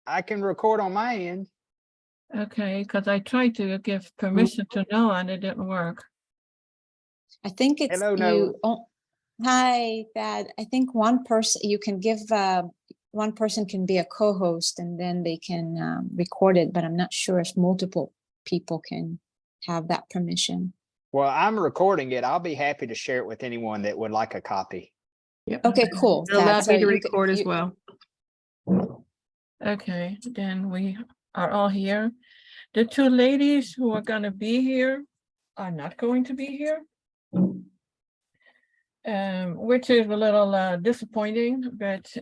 I can record on my end. Okay, because I tried to give permission to Noah and it didn't work. I think it's Hello, you. Oh, hi, Thad. I think one person you can give. One person can be a co-host and then they can record it, but I'm not sure if multiple people can have that permission. Well, I'm recording it. I'll be happy to share it with anyone that would like a copy. Yep. Okay, cool. It allowed So me to you record as you- well. Okay, then we are all here. The two ladies who are going to be here are not going to be here, which is a little disappointing, but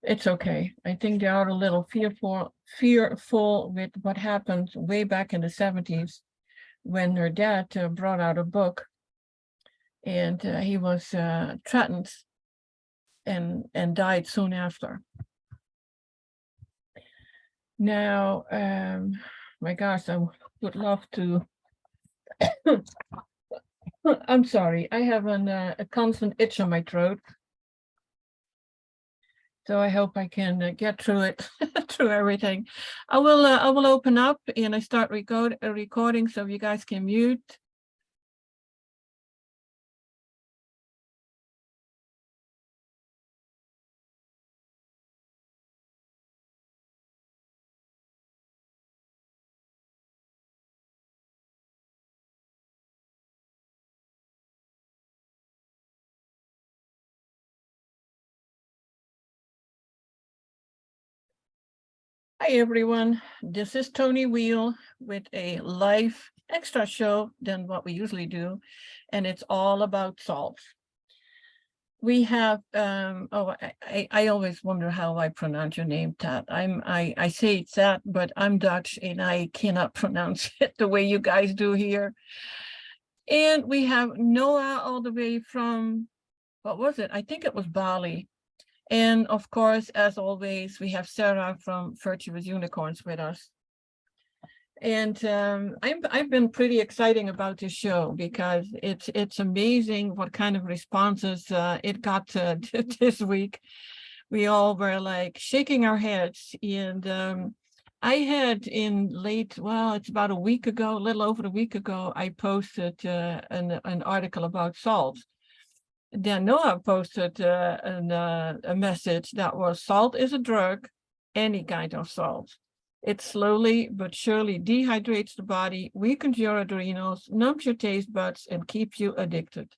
it's okay. I think they are a little fearful with what happened way back in the 70s when her dad brought out a book and he was threatened and died soon after. Now, my gosh, I would love to. I'm sorry, I have a constant itch on my throat. So I hope I can get through it, through everything. I will open up and I start recording so you guys can mute. Hi everyone, this is Tony Wheel with a live extra show than what we usually do, and it's all about salt. We have, I always wonder how I pronounce your name, Tat. I say it's that, but I'm Dutch and I cannot pronounce it the way you guys do here. And we have Noa all the way from, what was it? I think it was Bali. And of course, as always, we have Sarah from Virtuous Unicorns with us. And I've been pretty excited about this show because it's amazing what kind of responses it got this week. We all were like shaking our heads. And I had it's about a week ago, a little over a week ago, I posted an article about salt. Then Noah posted a message that was salt is a drug, any kind of salt. It slowly but surely dehydrates the body, weakens your adrenals, numbs your taste buds, and keeps you addicted.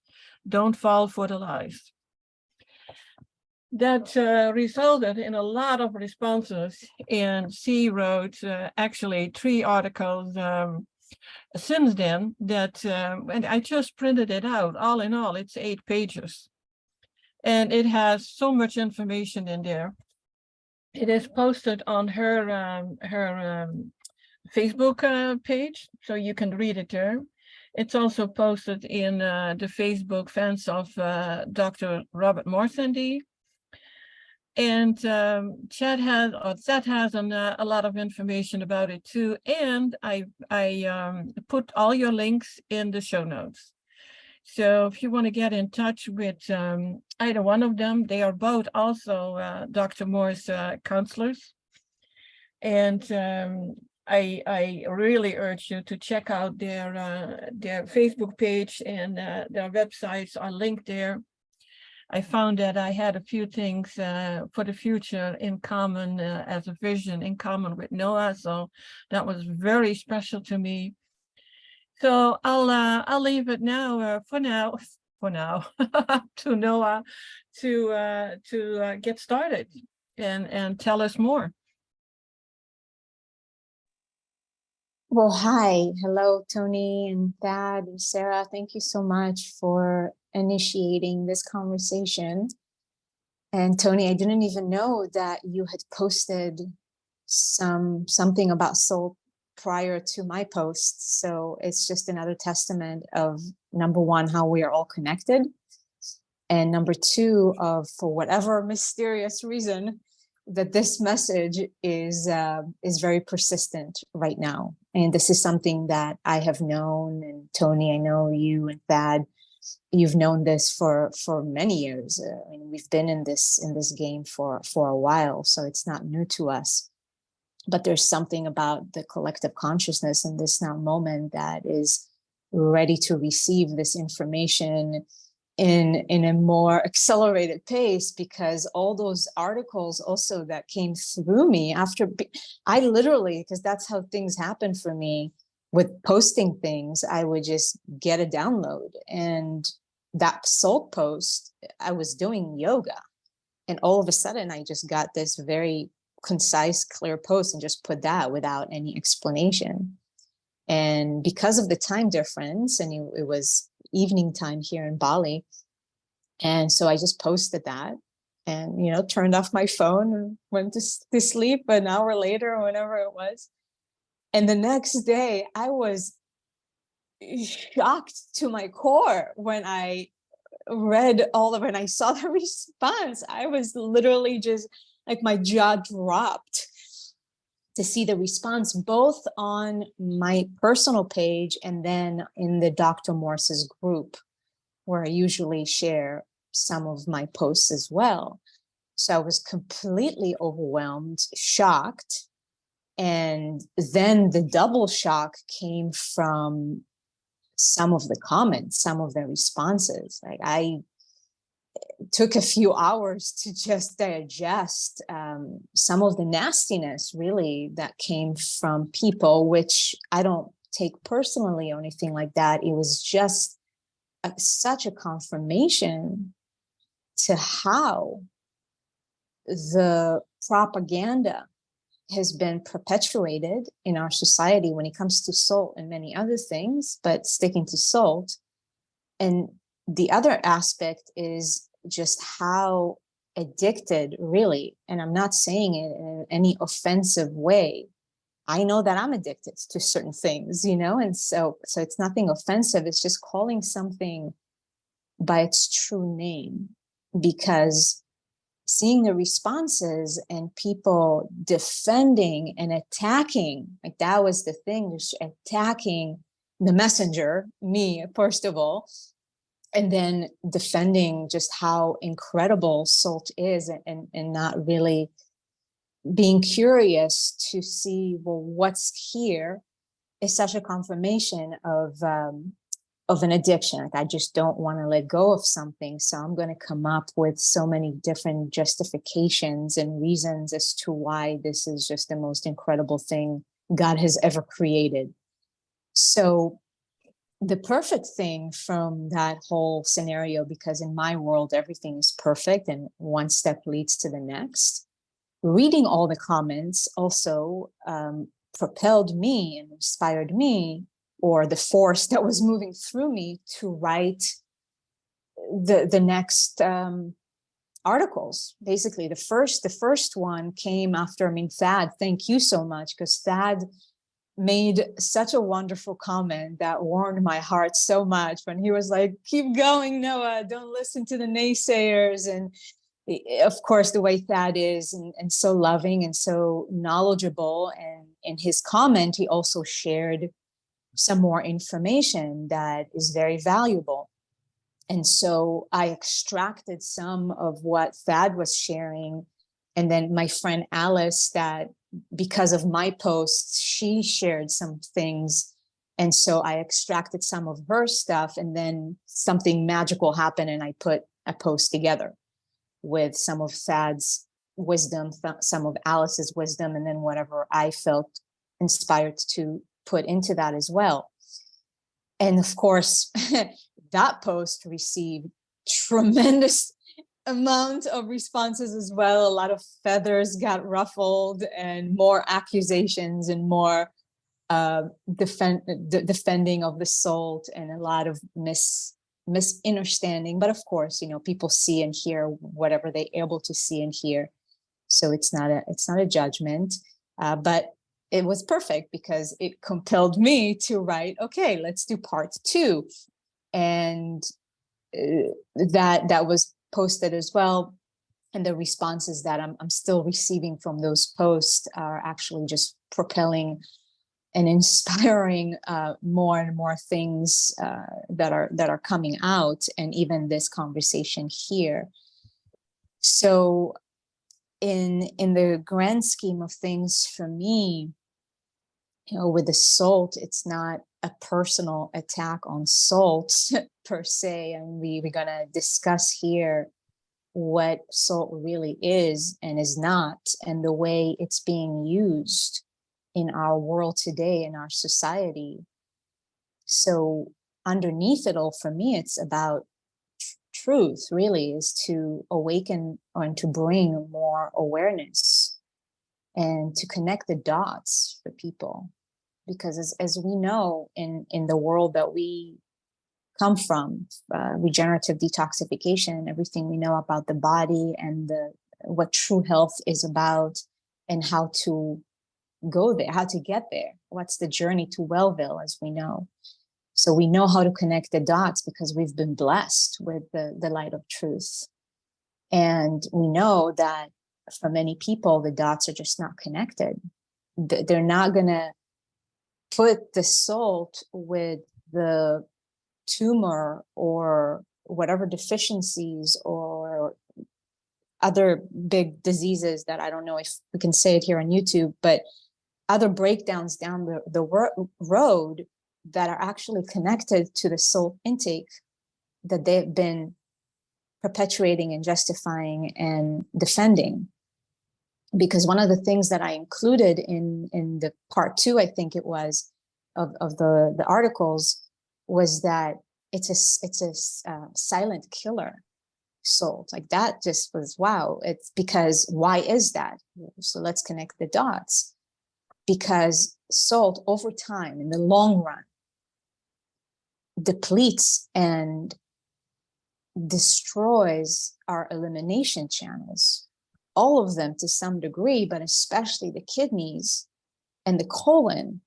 Don't fall for the lies. That resulted in a lot of responses, and she wrote actually 3 articles since then that, and I just printed it out. All in all, it's 8 pages. And it has so much information in there. It is posted on her Facebook page, so you can read it there. It's also posted in the Facebook fans of Dr. Robert Morsandy. And Seth has a lot of information about it too. And I put all your links in the show notes. So if you want to get in touch with either one of them, they are both also Dr. Moore's counselors. And I really urge you to check out their Facebook page, and their websites are linked there. I found that I had a few things for the future in common as a vision in common with Noah, so that was very special to me. So I'll leave it now for now to Noah to get started and tell us more. Well, hi, hello, Tony and Thad and Sarah. Thank you so much for initiating this conversation. And Tony, I didn't even know that you had posted something about soul prior to my post. So it's just another testament of, number one, how we are all connected. And number two, of for whatever mysterious reason, that this message is very persistent right now. And this is something that I have known, and Tony, I know you and Thad you've known this for many years. I mean, we've been in this game for a while, so it's not new to us. But there's something about the collective consciousness in this now moment that is ready to receive this information in a more accelerated pace, because all those articles also that came through me after I literally, because that's how things happen for me with posting things, I would just get a download. And that salt post, I was doing yoga, and all of a sudden I just got this very concise, clear post and just put that without any explanation. And because of the time difference, and it was evening time here in Bali, and so I just posted that and, you know, turned off my phone and went to sleep an hour later or whenever it was. And the next day I was shocked to my core when I read all of it and I saw the response. I was literally just like, my jaw dropped to see the response, both on my personal page and then in the Dr. Morse's group, where I usually share some of my posts as well. So I was completely overwhelmed, shocked. And then the double shock came from some of the comments, some of the responses. Like, I took a few hours to just digest some of the nastiness really that came from people, which I don't take personally or anything like that. It was just such a confirmation to how the propaganda has been perpetuated in our society when it comes to salt and many other things, but sticking to salt. And the other aspect is just how addicted, really, and I'm not saying it in any offensive way. I know that I'm addicted to certain things, you know, and so it's nothing offensive. It's just calling something by its true name, because seeing the responses and people defending and attacking, like that was the thing, just attacking the messenger, me, first of all, and then defending just how incredible salt is, and not really being curious to see, well, what's here, is such a confirmation of an addiction. Like, I just don't want to let go of something, so I'm going to come up with so many different justifications and reasons as to why this is just the most incredible thing God has ever created. So the perfect thing from that whole scenario, because in my world everything is perfect and one step leads to the next, reading all the comments also propelled me and inspired me, or the force that was moving through me, to write the next articles. Basically, the first one came after, I mean, Thad, thank you so much, because Thad made such a wonderful comment that warmed my heart so much when he was like, keep going, Noah, don't listen to the naysayers. And of course, the way Thad is, and so loving and so knowledgeable. And in his comment, he also shared some more information that is very valuable. And so I extracted some of what Thad was sharing. And then my friend Alice, that because of my posts, she shared some things. And so I extracted some of her stuff, and then something magical happened, and I put a post together with some of Thad's wisdom, some of Alice's wisdom, and then whatever I felt inspired to put into that as well. And of course, that post received tremendous amount of responses as well. A lot of feathers got ruffled, and more accusations, and more defending of the salt, and a lot of misunderstanding. But of course, you know, people see and hear whatever they're able to see and hear. So it's not a judgment, but it was perfect because it compelled me to write, okay, let's do part 2. And that was posted as well. And the responses that I'm still receiving from those posts are actually just propelling and inspiring more and more things that are coming out, and even this conversation here. So in the grand scheme of things, for me, with the salt, it's not a personal attack on salt per se, and we're gonna discuss here what salt really is and is not, and the way it's being used in our world today, in our society. So underneath it all, for me, it's about truth, really, is to awaken and to bring more awareness and to connect the dots for people. Because as we know, in the world that we come from, regenerative detoxification, everything we know about the body and what true health is about, and how to go there, how to get there, what's the journey to Wellville, as we know. So we know how to connect the dots because we've been blessed with the light of truth. And we know that for many people, the dots are just not connected. They're not gonna put the salt with the tumor or whatever deficiencies or other big diseases that I don't know if we can say it here on YouTube, but other breakdowns down the road that are actually connected to the salt intake that they've been perpetuating and justifying and defending. Because one of the things that I included in the part 2, I think it was, of the articles, was that it's a silent killer, salt. Like, that just was wow. It's because, why is that? So let's connect the dots. Because salt, over time, in the long run, depletes and destroys our elimination channels, all of them to some degree, but especially the kidneys and the colon.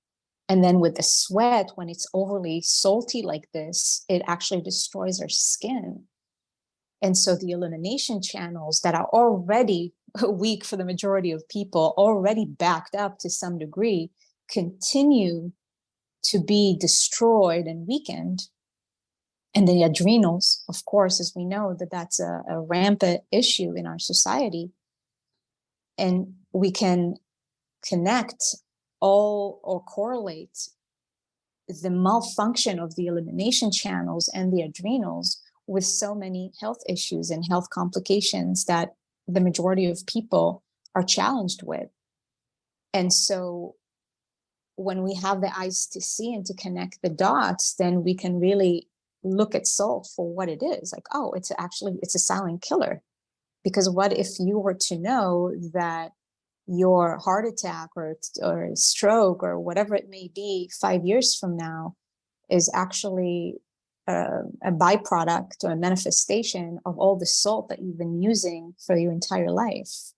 And then with the sweat, when it's overly salty like this, it actually destroys our skin. And so the elimination channels that are already weak for the majority of people, already backed up to some degree, continue to be destroyed and weakened. And the adrenals, of course, as we know, that's a rampant issue in our society. And we can connect all or correlate the malfunction of the elimination channels and the adrenals with so many health issues and health complications that the majority of people are challenged with. And so when we have the eyes to see and to connect the dots, then we can really look at salt for what it is. Like, oh, it's a silent killer. Because what if you were to know that your heart attack or stroke or whatever it may be 5 years from now is actually a byproduct or a manifestation of all the salt that you've been using for your entire life?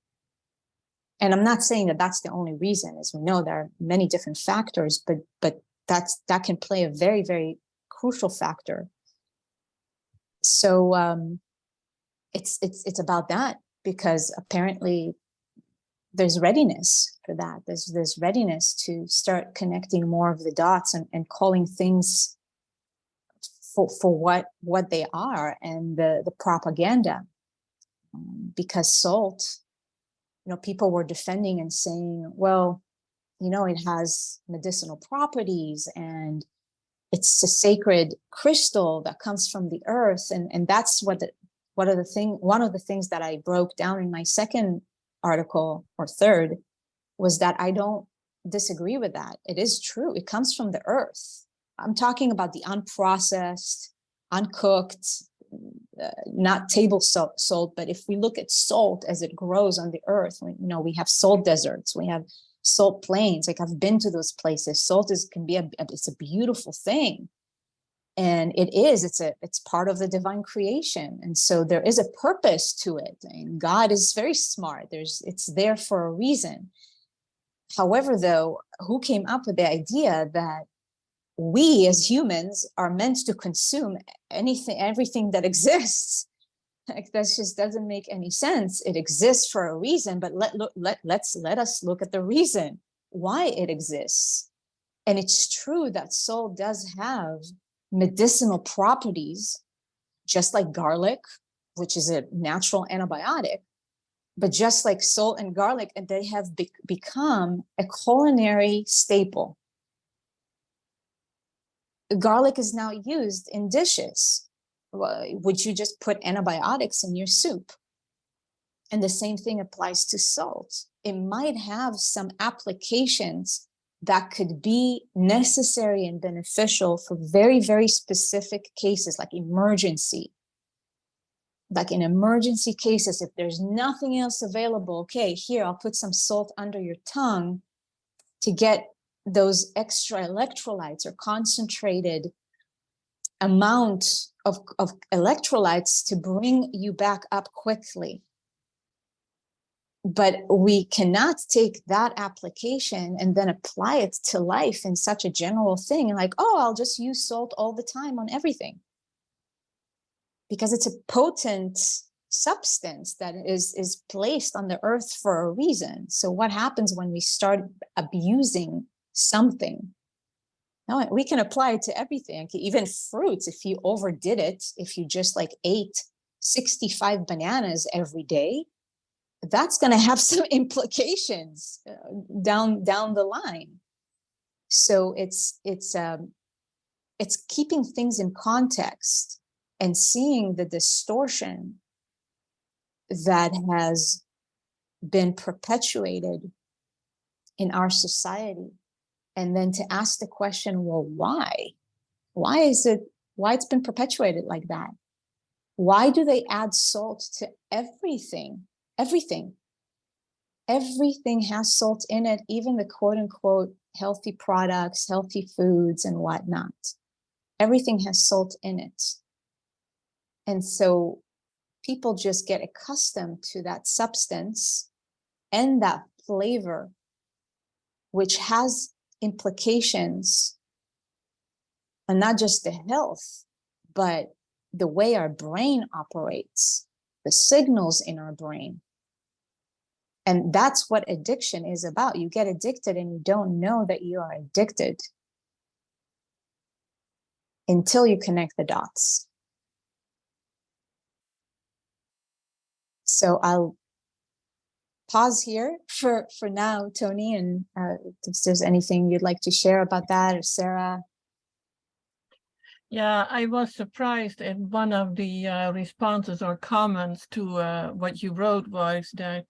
And I'm not saying that that's the only reason. As we know, there are many different factors, but that can play a very, very crucial factor. So it's about that, because apparently there's readiness for that. There's readiness to start connecting more of the dots and calling things for what they are, and the propaganda. Because salt, people were defending and saying, well, it has medicinal properties and it's a sacred crystal that comes from the earth. And that's one of the things that I broke down in my second article, or third, was that I don't disagree with that. It is true. It comes from the earth. I'm talking about the unprocessed, uncooked, not table salt, but if we look at salt as it grows on the earth, we have salt deserts, we have salt plains. Like, I've been to those places. Salt can be it's a beautiful thing. And it's part of the divine creation. And so there is a purpose to it. And God is very smart. It's there for a reason. However, though, who came up with the idea that we as humans are meant to consume everything that exists? Like, that just doesn't make any sense. It exists for a reason, but let us look at the reason why it exists. And it's true that salt does have medicinal properties, just like garlic, which is a natural antibiotic. But just like salt and garlic, and they have become a culinary staple. Garlic is now used in dishes. Would you just put antibiotics in your soup? And the same thing applies to salt. It might have some applications that could be necessary and beneficial for very, very specific cases, like emergency. Like in emergency cases, if there's nothing else available, okay, here, I'll put some salt under your tongue to get those extra electrolytes or concentrated amount of electrolytes to bring you back up quickly. But we cannot take that application and then apply it to life in such a general thing. Like, oh, I'll just use salt all the time on everything. Because it's a potent substance that is placed on the earth for a reason. So what happens when we start abusing something? Now we can apply it to everything, even fruits. If you overdid it, if you just like ate 65 bananas every day, that's going to have some implications down the line. So it's keeping things in context and seeing the distortion that has been perpetuated in our society. And then to ask the question, well, why? Why it's been perpetuated like that? Why do they add salt to everything? Everything. Everything has salt in it, even the quote unquote healthy products, healthy foods and whatnot. Everything has salt in it. And so people just get accustomed to that substance and that flavor, which has implications, and not just the health, but the way our brain operates, the signals in our brain. And that's what addiction is about. You get addicted and you don't know that you are addicted until you connect the dots. So I'll pause here for now, Tony, and if there's anything you'd like to share about that, or Sarah. Yeah, I was surprised at one of the responses or comments to what you wrote was that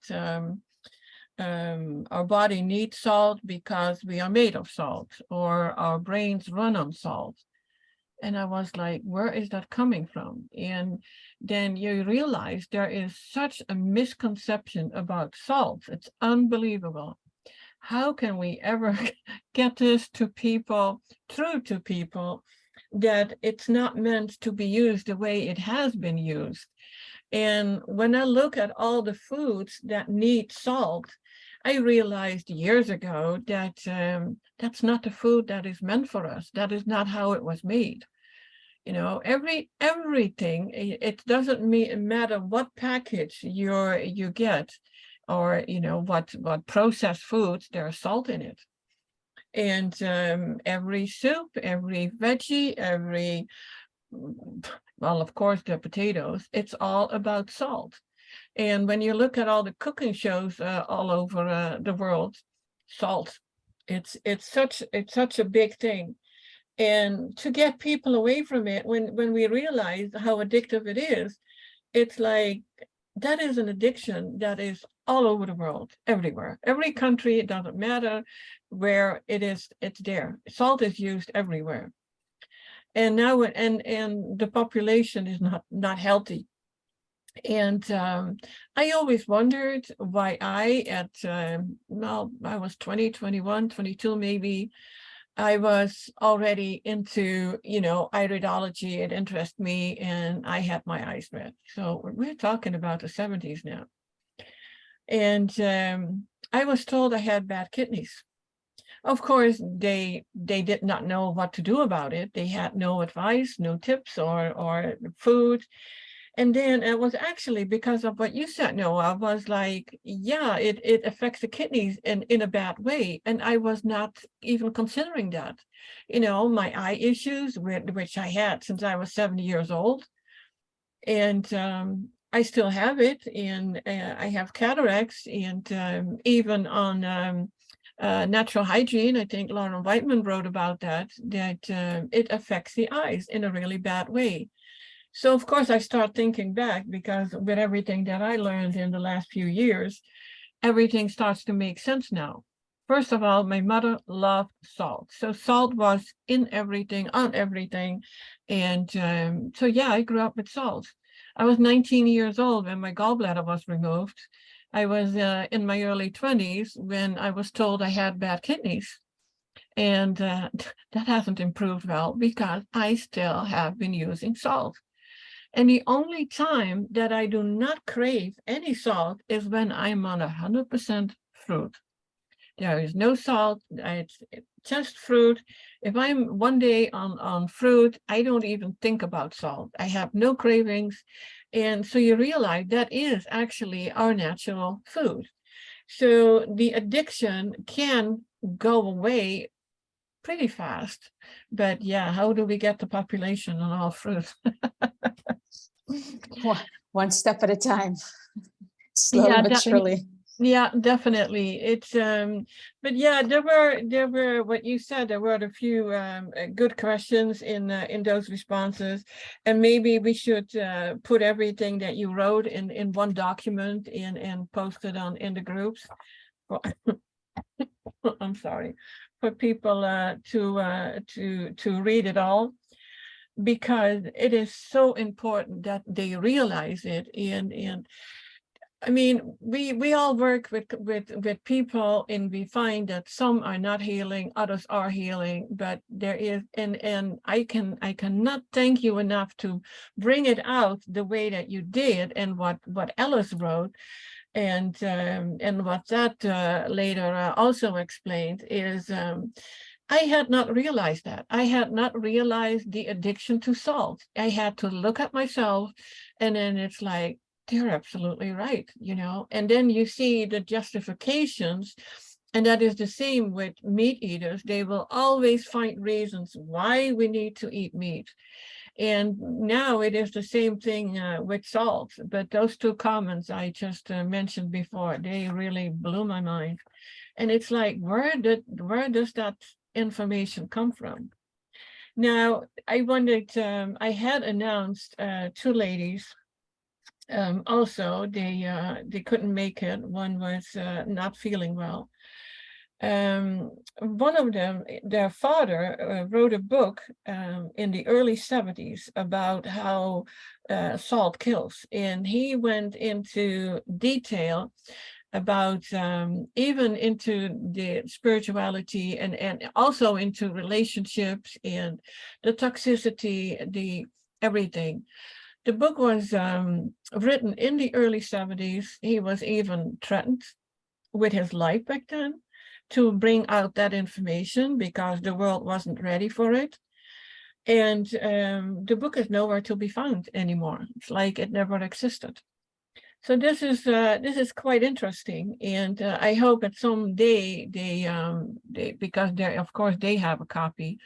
our body needs salt because we are made of salt, or our brains run on salt. And I was like, where is that coming from? And then you realize there is such a misconception about salt. It's unbelievable. How can we ever get this to people, through to people, that it's not meant to be used the way it has been used? And when I look at all the foods that need salt, I realized years ago that that's not the food that is meant for us. That is not how it was made. You know, everything, it doesn't matter what package you get, or, you know, what processed foods, there's salt in it. And every soup, every veggie, well, of course, the potatoes, it's all about salt. And when you look at all the cooking shows all over the world, salt, it's such a big thing. And to get people away from it, when we realize how addictive it is, it's like that is an addiction that is all over the world, everywhere, every country. It doesn't matter where it is, it's there. Salt is used everywhere. And now, and the population is not healthy. And I always wondered why I was 20, 21, 22 maybe, I was already into, you know, iridology. It interested me, and I had my eyes read. So we're talking about the 70s now. And I was told I had bad kidneys. Of course, they did not know what to do about it. They had no advice, no tips or food. And then it was actually because of what you said, Noah, was like, yeah, it affects the kidneys in a bad way. And I was not even considering that. You know, my eye issues, which I had since I was 70 years old. And I still have it. And I have cataracts. And even on natural hygiene, I think Lauren Whiteman wrote about that it affects the eyes in a really bad way. So of course I start thinking back, because with everything that I learned in the last few years, everything starts to make sense now. First of all, my mother loved salt. So salt was in everything, on everything. And so yeah, I grew up with salt. I was 19 years old when my gallbladder was removed. I was in my early 20s when I was told I had bad kidneys. And that hasn't improved well, because I still have been using salt. And the only time that I do not crave any salt is when I'm on 100% fruit. There is no salt, it's just fruit. If I'm one day on fruit, I don't even think about salt. I have no cravings. And so you realize that is actually our natural food. So the addiction can go away pretty fast. But yeah, how do we get the population on all fruit? One step at a time, slowly but surely. Yeah, definitely. It's but yeah, there were what you said, there were a few good questions in those responses, and maybe we should put everything that you wrote in one document and post it in the groups. I'm sorry, for people to read it all, because it is so important that they realize it. And I mean, we all work with people, and we find that some are not healing, others are healing, but there is, and I cannot thank you enough to bring it out the way that you did, and what Alice wrote. And what that later also explained is, I had not realized that. I had not realized the addiction to salt. I had to look at myself, and then it's like, they're absolutely right, you know. And then you see the justifications, and that is the same with meat eaters. They will always find reasons why we need to eat meat. And now it is the same thing with salt. But those two comments I just mentioned before, they really blew my mind. And it's like, where does that information come from? Now, I wondered, I had announced two ladies. Also, they couldn't make it. One was not feeling well. One of them, their father wrote a book in the early 70s about how salt kills. And he went into detail about even into the spirituality and also into relationships and the toxicity, the everything. The book was written in the early 70s. He was even threatened with his life back then to bring out that information, because the world wasn't ready for it. And the book is nowhere to be found anymore. It's like it never existed. So this is quite interesting, and I hope that someday they because they, of course, they have a copy,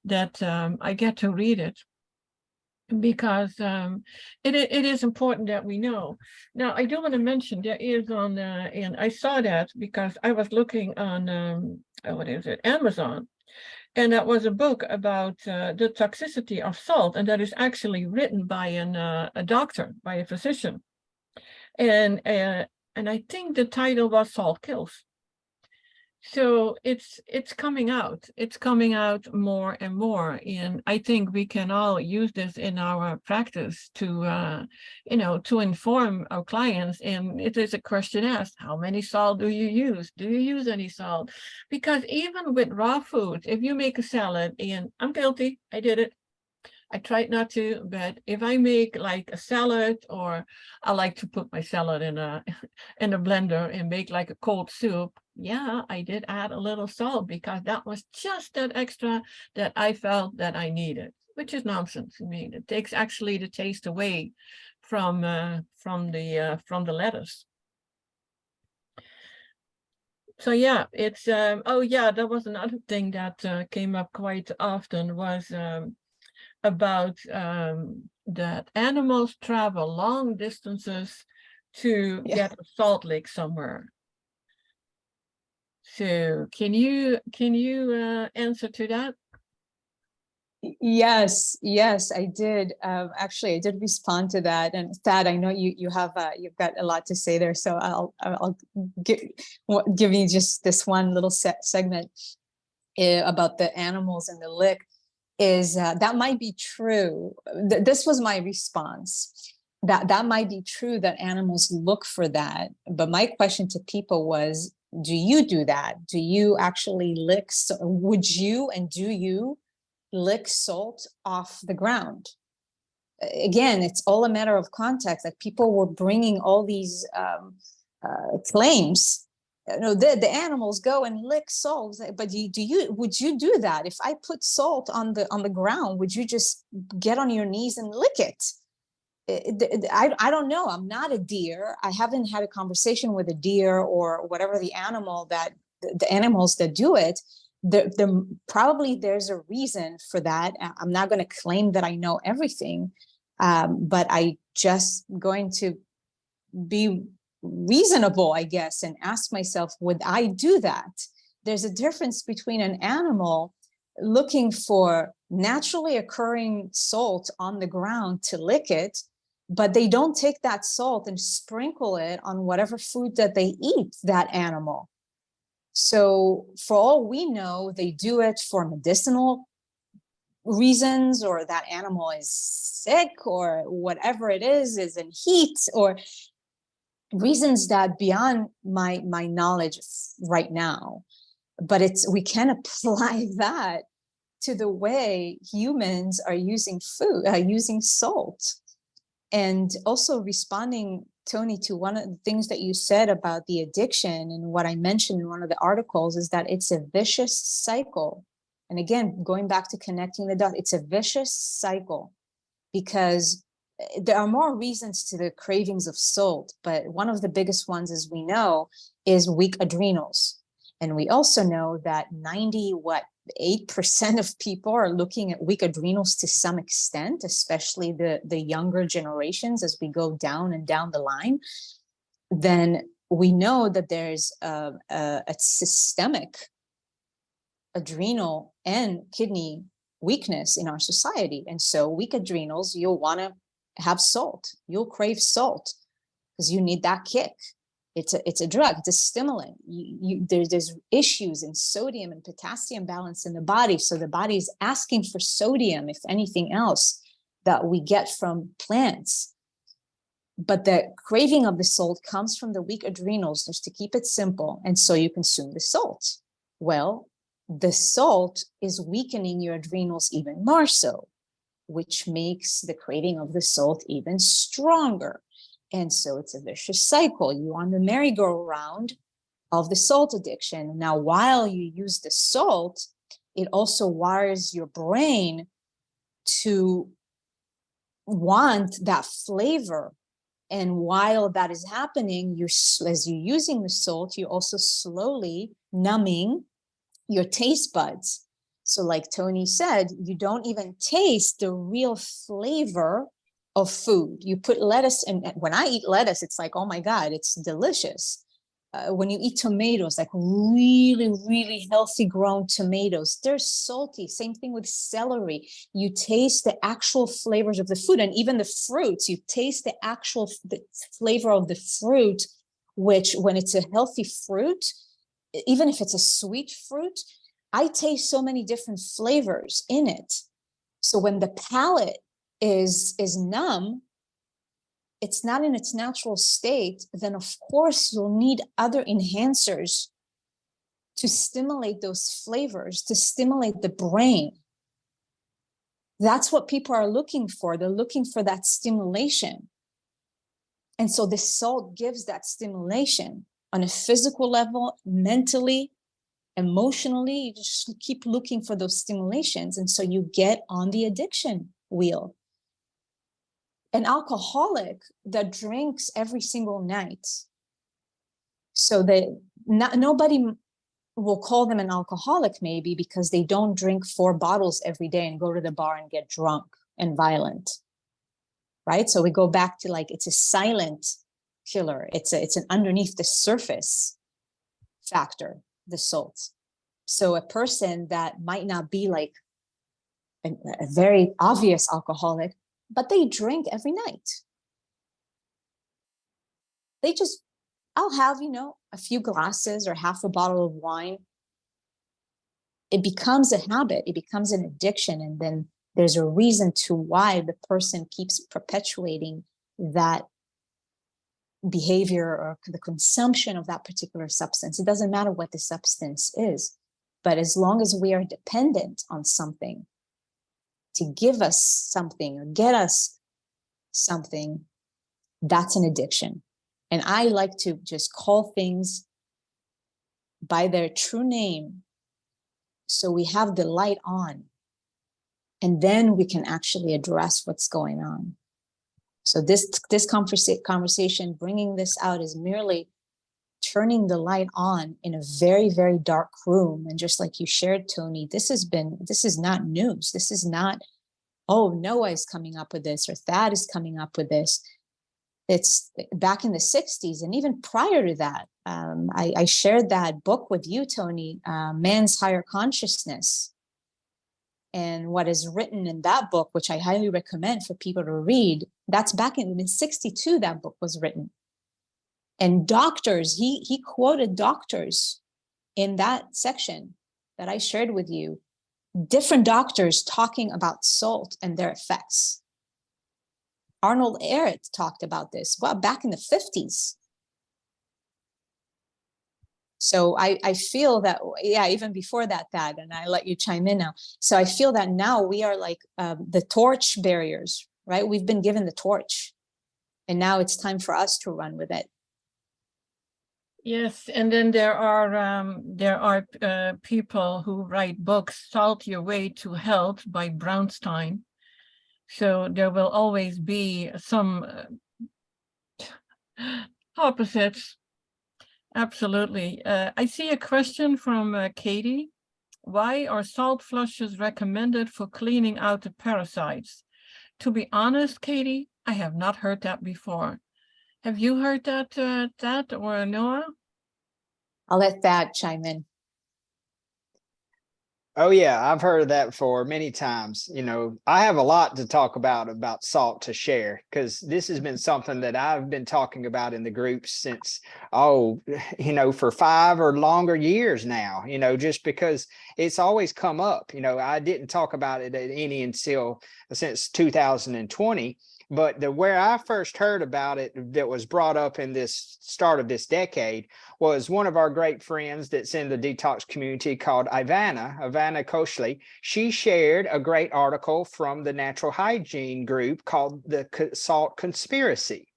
that I get to read it, because it is important that we know. Now, I do want to mention there is on, and I saw that because I was looking on, what is it, Amazon, and that was a book about the toxicity of salt, and that is actually written by a doctor, by a physician, and I think the title was Salt Kills. So it's coming out. It's coming out more and more, and I think we can all use this in our practice to, you know, to inform our clients. And it is a question asked: how many salt do you use? Do you use any salt? Because even with raw foods, if you make a salad, and I'm guilty, I did it. I tried not to, but if I make like a salad, or I like to put my salad in a blender and make like a cold soup, yeah, I did add a little salt, because that was just that extra that I felt that I needed, which is nonsense. I mean, it takes actually the taste away from the lettuce. So yeah, it's oh yeah, that was another thing that came up quite often, was about that animals travel long distances to get a salt lick somewhere. So can you answer to that? Yes, I did. Actually, I did respond to that. And Thad, I know you have you've got a lot to say there, so I'll give you just this one little segment about the animals and the lick. Is that might be true. This was my response. That might be true that animals look for that. But my question to people was, do you do that? Do you actually lick? Would you and do you lick salt off the ground? Again, it's all a matter of context. Like, people were bringing all these claims. You know, the animals go and lick salt, but would you do that? If I put salt on the ground, would you just get on your knees and lick it? I don't know. I'm not a deer. I haven't had a conversation with a deer or whatever the animals that do it. Probably there's a reason for that. I'm not going to claim that I know everything, but I just going to be reasonable, I guess, and ask myself, would I do that? There's a difference between an animal looking for naturally occurring salt on the ground to lick it, but they don't take that salt and sprinkle it on whatever food that they eat, that animal. So for all we know, they do it for medicinal reasons, or that animal is sick, or whatever it is in heat, or reasons that beyond my knowledge right now. But we can apply that to the way humans are using food, using salt. And also responding, Tony, to one of the things that you said about the addiction, and what I mentioned in one of the articles, is that it's a vicious cycle. And again, going back to connecting the dots, it's a vicious cycle, because there are more reasons to the cravings of salt, but one of the biggest ones, as we know, is weak adrenals. And we also know that 8% of people are looking at weak adrenals to some extent, especially the younger generations as we go down and down the line. Then we know that there's a systemic adrenal and kidney weakness in our society. And so weak adrenals, you'll want to have salt. You'll crave salt because you need that kick. It's a drug. It's a stimulant. There's issues in sodium and potassium balance in the body. So the body is asking for sodium, if anything else, that we get from plants. But the craving of the salt comes from the weak adrenals, just to keep it simple. And so you consume the salt. Well, the salt is weakening your adrenals even more so, which makes the craving of the salt even stronger. And so it's a vicious cycle. You're on the merry-go-round of the salt addiction. Now, while you use the salt, it also wires your brain to want that flavor. And while that is happening, as you're using the salt, you're also slowly numbing your taste buds. So like Tony said, you don't even taste the real flavor of food. You put lettuce, and when I eat lettuce, it's like, oh my God, it's delicious. When you eat tomatoes, like really, really healthy grown tomatoes, they're salty. Same thing with celery. You taste the actual flavors of the food, and even the fruits, you taste the flavor of the fruit, which when it's a healthy fruit, even if it's a sweet fruit, I taste so many different flavors in it. So when the palate is numb, it's not in its natural state, then of course you'll need other enhancers to stimulate those flavors, to stimulate the brain. That's what people are looking for. They're looking for that stimulation. And so the salt gives that stimulation on a physical level, mentally, emotionally. You just keep looking for those stimulations. And so you get on the addiction wheel. an alcoholic that drinks every single night, so that nobody will call them an alcoholic maybe because they don't drink 4 bottles every day and go to the bar and get drunk and violent, right? So we go back to like, it's a silent killer. It's an underneath the surface factor, the salt. So a person that might not be like a very obvious alcoholic, but they drink every night. They just, I'll have, a few glasses or half a bottle of wine. It becomes a habit. It becomes an addiction. And then there's a reason to why the person keeps perpetuating that behavior or the consumption of that particular substance. It doesn't matter what the substance is, but as long as we are dependent on something to give us something or get us something, that's an addiction. And I like to just call things by their true name, so we have the light on, and then we can actually address what's going on. So this conversation, bringing this out, is merely turning the light on in a very, very dark room. And just like you shared, Tony, this is not news. This is not, oh, Noah is coming up with this or Thad is coming up with this. It's back in the 60s. And even prior to that, I shared that book with you, Tony, Man's Higher Consciousness. And what is written in that book, which I highly recommend for people to read, that's back in 62, that book was written. And doctors, he quoted doctors in that section that I shared with you, different doctors talking about salt and their effects. Arnold Ehret talked about this, well, back in the 50s. So I feel that, yeah, even before that, and I let you chime in now. So I feel that now we are like the torch bearers, right? We've been given the torch, and now it's time for us to run with it. Yes, and then there are people who write books, Salt Your Way to Health by Brownstein. So there will always be some opposites. Absolutely. I see a question from Katie. Why are salt flushes recommended for cleaning out the parasites? To be honest, Katie, I have not heard that before. Have you heard that or Noah? I'll let Thad chime in. Oh yeah, I've heard of that before many times. I have a lot to talk about salt to share, because this has been something that I've been talking about in the groups since, for 5 or longer years now, just because it's always come up. I didn't talk about it since 2020. But where I first heard about it, that was brought up in this start of this decade, was one of our great friends that's in the detox community called Ivana Koshley. She shared a great article from the natural hygiene group called The Salt Conspiracy.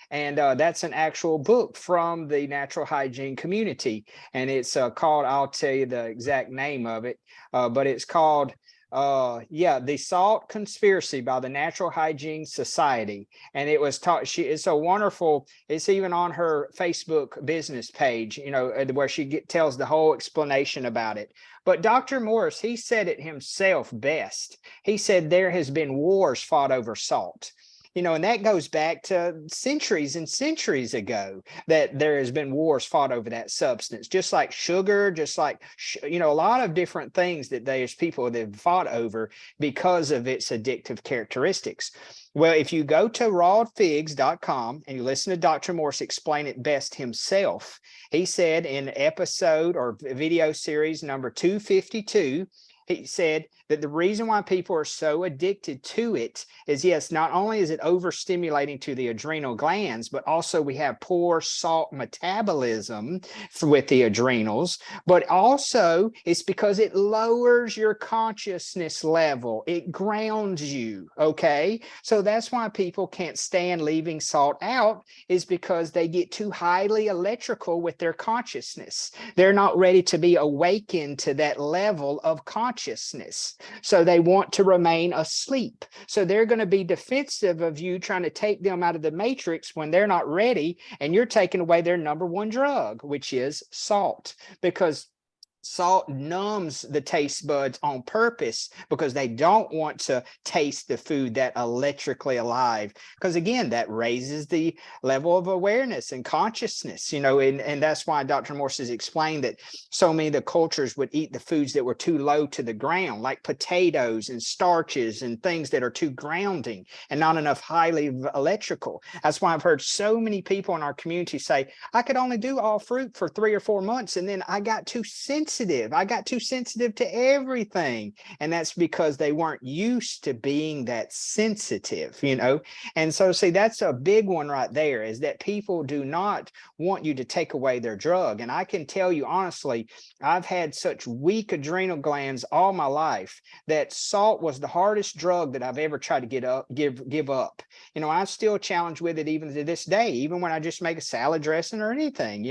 And that's an actual book from the natural hygiene community. And it's called, I'll tell you the exact name of it, but it's called The Salt Conspiracy by the Natural Hygiene Society. And it was taught, it's a wonderful, it's even on her Facebook business page, where she tells the whole explanation about it. But Dr. Morris, he said it himself best. He said there has been wars fought over salt. And that goes back to centuries and centuries ago, that there has been wars fought over that substance, just like sugar, just like, a lot of different things that there's people that have fought over because of its addictive characteristics. Well, if you go to rawfigs.com and you listen to Dr. Morse explain it best himself, he said in episode or video series number 252, he said that the reason why people are so addicted to it is, yes, not only is it overstimulating to the adrenal glands, but also we have poor salt metabolism with the adrenals, but also it's because it lowers your consciousness level. It grounds you, okay? So that's why people can't stand leaving salt out, is because they get too highly electrical with their consciousness. They're not ready to be awakened to that level of consciousness. consciousness. So they want to remain asleep. So they're going to be defensive of you trying to take them out of the matrix when they're not ready, and you're taking away their number one drug, which is salt, because salt numbs the taste buds on purpose because they don't want to taste the food that electrically alive, because again, that raises the level of awareness and consciousness, and that's why Dr. Morse has explained that so many of the cultures would eat the foods that were too low to the ground, like potatoes and starches and things that are too grounding and not enough highly electrical. That's why I've heard so many people in our community say, I could only do all fruit for 3 or 4 months, and then I got too sensitive. I got too sensitive to everything. And that's because they weren't used to being that sensitive, And so, see, that's a big one right there, is that people do not want you to take away their drug. And I can tell you honestly, I've had such weak adrenal glands all my life that salt was the hardest drug that I've ever tried to give up. I'm still challenged with it even to this day, even when I just make a salad dressing or anything,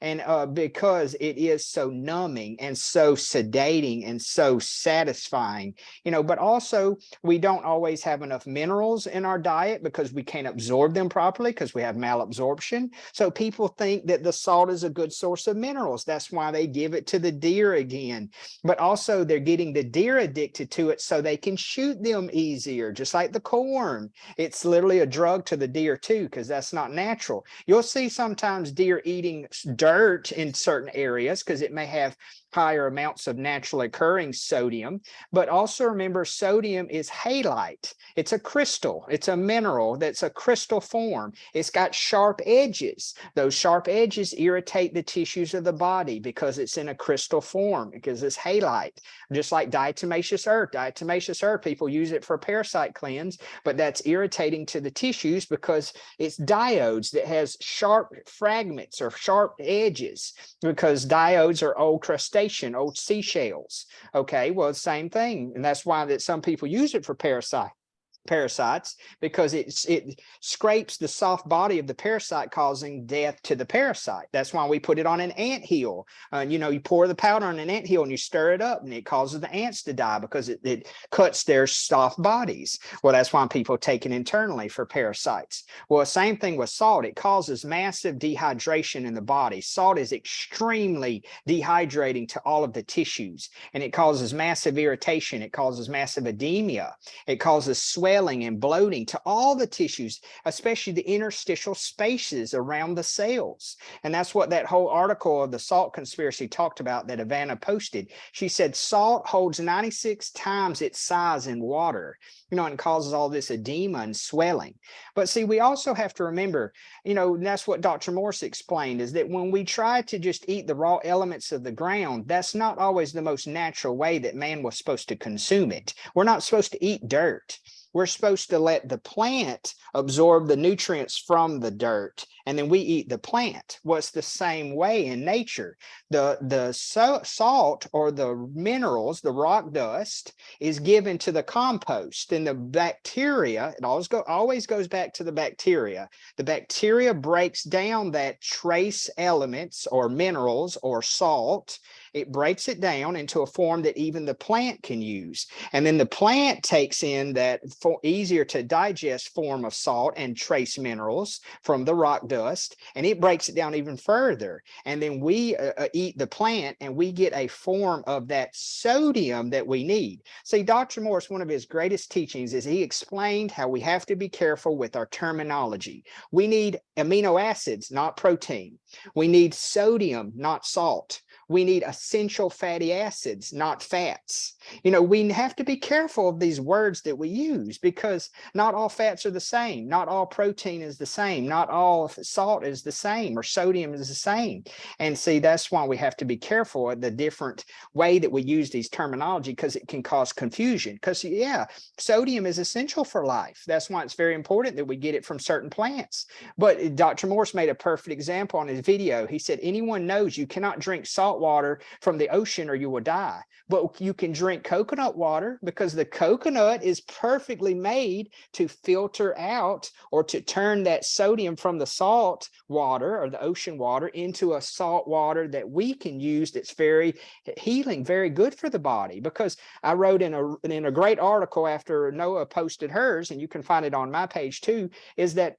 and because it is so numbing and so sedating and so satisfying, but also we don't always have enough minerals in our diet because we can't absorb them properly because we have malabsorption. So people think that the salt is a good source of minerals. That's why they give it to the deer again, but also they're getting the deer addicted to it so they can shoot them easier, just like the corn. It's literally a drug to the deer too, because that's not natural. You'll see sometimes deer eating dirt in certain areas because it may have higher amounts of naturally occurring sodium, but also remember, sodium is halite. It's a crystal. It's a mineral that's a crystal form. It's got sharp edges. Those sharp edges irritate the tissues of the body because it's in a crystal form, because it's halite, just like diatomaceous earth. Diatomaceous earth, people use it for parasite cleanse, but that's irritating to the tissues because it's diodes that has sharp fragments or sharp edges, because diodes are old crustacean, old seashells. Okay, well, same thing. And that's why that some people use it for parasites, because it scrapes the soft body of the parasite, causing death to the parasite. That's why we put it on an anthill. You pour the powder on an anthill and you stir it up, and it causes the ants to die because it cuts their soft bodies. Well, that's why people take it internally for parasites. Well, same thing with salt. It causes massive dehydration in the body. Salt is extremely dehydrating to all of the tissues, and it causes massive irritation. It causes massive edema. It causes swelling and bloating to all the tissues, especially the interstitial spaces around the cells. And that's what that whole article of the salt conspiracy talked about that Ivana posted. She said salt holds 96 times its size in water, and causes all this edema and swelling. But see, we also have to remember, and that's what Dr. Morse explained, is that when we try to just eat the raw elements of the ground, that's not always the most natural way that man was supposed to consume it. We're not supposed to eat dirt. We're supposed to let the plant absorb the nutrients from the dirt, and then we eat the plant. Well, it's the same way in nature. The salt or the minerals, the rock dust, is given to the compost, and the bacteria, it always goes back to the bacteria. The bacteria breaks down that trace elements or minerals or salt. It breaks it down into a form that even the plant can use. And then the plant takes in that easier to digest form of salt and trace minerals from the rock dust, and it breaks it down even further. And then we eat the plant, and we get a form of that sodium that we need. See, Dr. Morse, one of his greatest teachings is he explained how we have to be careful with our terminology. We need amino acids, not protein. We need sodium, not salt. We need essential fatty acids, not fats. We have to be careful of these words that we use, because not all fats are the same. Not all protein is the same. Not all salt is the same, or sodium is the same. And see, that's why we have to be careful of the different way that we use these terminology, because it can cause confusion. Because, yeah, sodium is essential for life. That's why it's very important that we get it from certain plants. But Dr. Morse made a perfect example on his video. He said, anyone knows you cannot drink salt salt water from the ocean or you will die. But you can drink coconut water because the coconut is perfectly made to filter out or to turn that sodium from the salt water or the ocean water into a salt water that we can use, that's very healing, very good for the body. Because I wrote in a great article after Noa posted hers, and you can find it on my page too, is that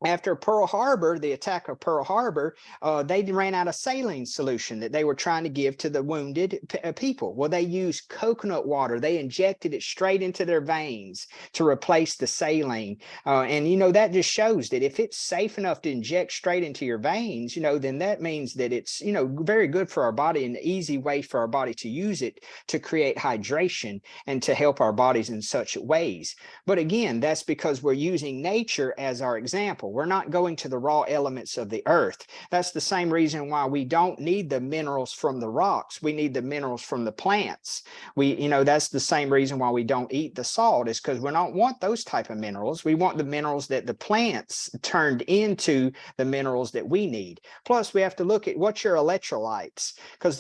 after Pearl Harbor, the attack of Pearl Harbor, they ran out of saline solution that they were trying to give to the wounded people. Well, they used coconut water. They injected it straight into their veins to replace the saline. And, you know, that just shows that if it's safe enough to inject straight into your veins, you know, then that means that it's, you know, very good for our body, and an easy way for our body to use it to create hydration and to help our bodies in such ways. But again, that's because we're using nature as our example. We're not going to the raw elements of the earth. That's the same reason why we don't need the minerals from the rocks. We need the minerals from the plants. You know, that's the same reason why we don't eat the salt, is because we don't want those type of minerals. We want the minerals that the plants turned into the minerals that we need. Plus, we have to look at what's your electrolytes, because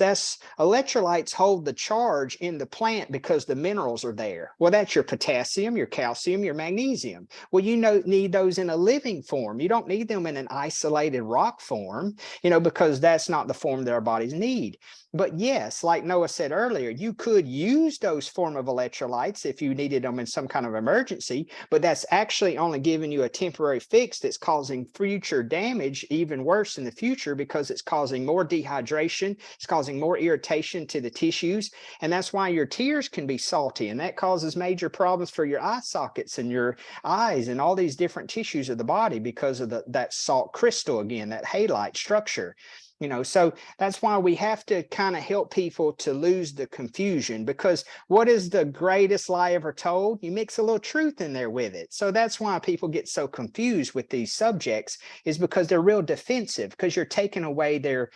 electrolytes hold the charge in the plant because the minerals are there. Well, that's your potassium, your calcium, your magnesium. Well, you need those in a living form. You don't need them in an isolated rock form, you know, because that's not the form that our bodies need. But yes, like Noa said earlier, you could use those form of electrolytes if you needed them in some kind of emergency, but that's actually only giving you a temporary fix that's causing future damage, even worse in the future, because it's causing more dehydration, it's causing more irritation to the tissues, and that's why your tears can be salty, and that causes major problems for your eye sockets and your eyes and all these different tissues of the body because of that salt crystal, again, that halite structure. You know, so that's why we have to kind of help people to lose the confusion, because what is the greatest lie ever told? You mix a little truth in there with it. So that's why people get so confused with these subjects, is because they're real defensive, because you're taking away their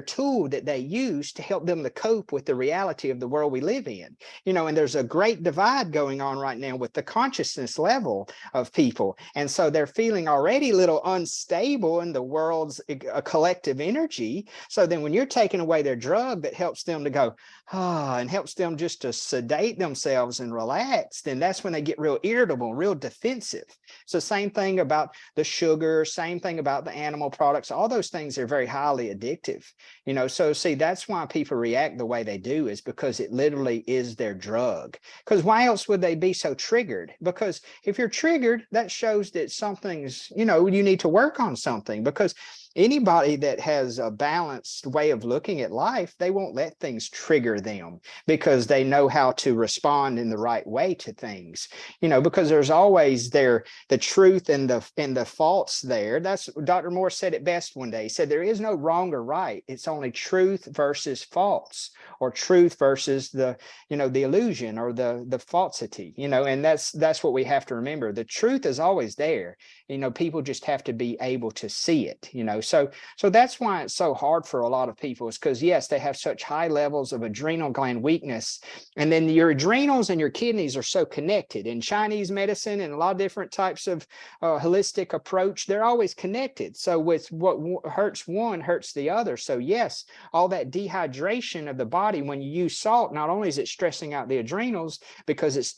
tool that they use to help them to cope with the reality of the world we live in. You know, and there's a great divide going on right now with the consciousness level of people. And so they're feeling already a little unstable in the world's collective energy. So then when you're taking away their drug that helps them to go, and helps them just to sedate themselves and relax, then that's when they get real irritable, real defensive. So same thing about the sugar, same thing about the animal products, all those things are very highly addictive. You know, so see, that's why people react the way they do, is because it literally is their drug. Because why else would they be so triggered? Because if you're triggered, that shows that something's, you know, you need to work on something. Because anybody that has a balanced way of looking at life, they won't let things trigger them, because they know how to respond in the right way to things, you know, because there's always the truth and the false there. That's Dr. Moore said it best one day. He said, there is no wrong or right. It's only truth versus false, or truth versus the illusion or the falsity, you know, and that's what we have to remember. The truth is always there. You know, people just have to be able to see it, you know. So that's why it's so hard for a lot of people, is because, yes, they have such high levels of adrenal gland weakness. And then your adrenals and your kidneys are so connected. In Chinese medicine and a lot of different types of holistic approach, they're always connected. So with what hurts one hurts the other. So yes, all that dehydration of the body, when you use salt, not only is it stressing out the adrenals because it's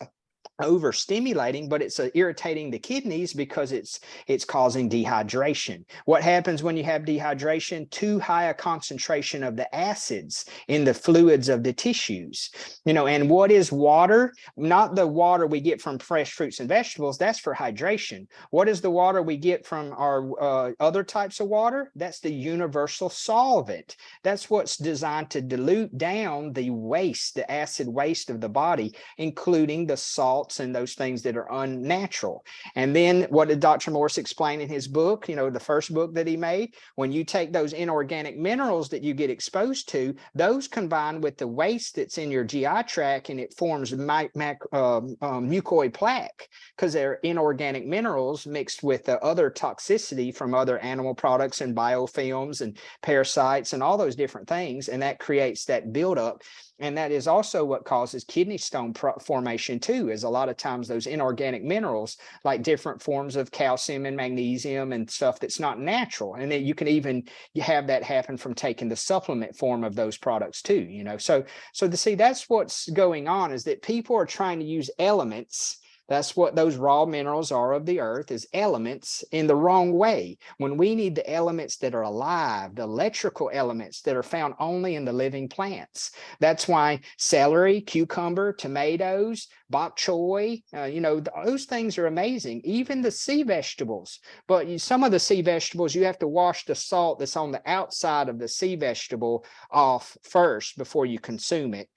overstimulating, but it's irritating the kidneys because it's causing dehydration. What happens when you have dehydration? Too high a concentration of the acids in the fluids of the tissues. You know, and what is water? Not the water we get from fresh fruits and vegetables. That's for hydration. What is the water we get from our other types of water? That's the universal solvent. That's what's designed to dilute down the waste, the acid waste of the body, including the salt and those things that are unnatural. And then what did Dr. Morse explain in his book, you know, the first book that he made? When you take those inorganic minerals that you get exposed to, those combine with the waste that's in your GI tract, and it forms mucoid plaque, because they're inorganic minerals mixed with the other toxicity from other animal products and biofilms and parasites and all those different things. And that creates that buildup. And that is also what causes kidney stone formation too, is a lot of times those inorganic minerals, like different forms of calcium and magnesium and stuff that's not natural. And then you can even have that happen from taking the supplement form of those products too, you know. So to see, that's what's going on, is that people are trying to use elements. That's what those raw minerals are of the earth, is elements, in the wrong way, when we need the elements that are alive, the electrical elements that are found only in the living plants. That's why celery, cucumber, tomatoes, bok choy, you know, those things are amazing. Even the sea vegetables. But some of the sea vegetables, you have to wash the salt that's on the outside of the sea vegetable off first before you consume it.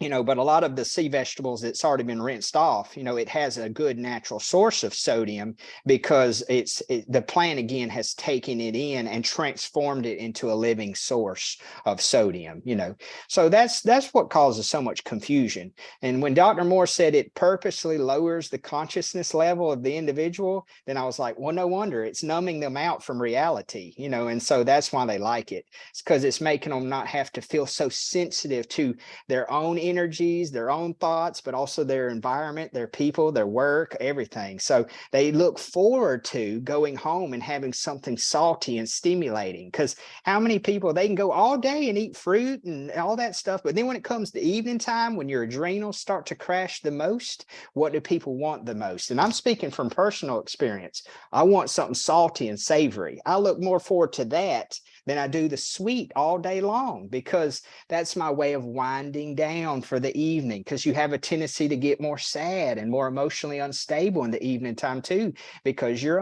You know, but a lot of the sea vegetables that's already been rinsed off, you know, it has a good natural source of sodium, because the plant again has taken it in and transformed it into a living source of sodium, you know. So that's what causes so much confusion. And when Dr. Moore said it purposely lowers the consciousness level of the individual, then I was like, well, no wonder, it's numbing them out from reality, you know. And so that's why they like it. It's because it's making them not have to feel so sensitive to their own energies, their own thoughts, but also their environment, their people, their work, everything. So they look forward to going home and having something salty and stimulating, because how many people, they can go all day and eat fruit and all that stuff, but then when it comes to evening time, when your adrenals start to crash the most, what do people want the most? And I'm speaking from personal experience. I want something salty and savory. I look more forward to that than I do the sweet all day long, because that's my way of winding down for the evening, because you have a tendency to get more sad and more emotionally unstable in the evening time too, because your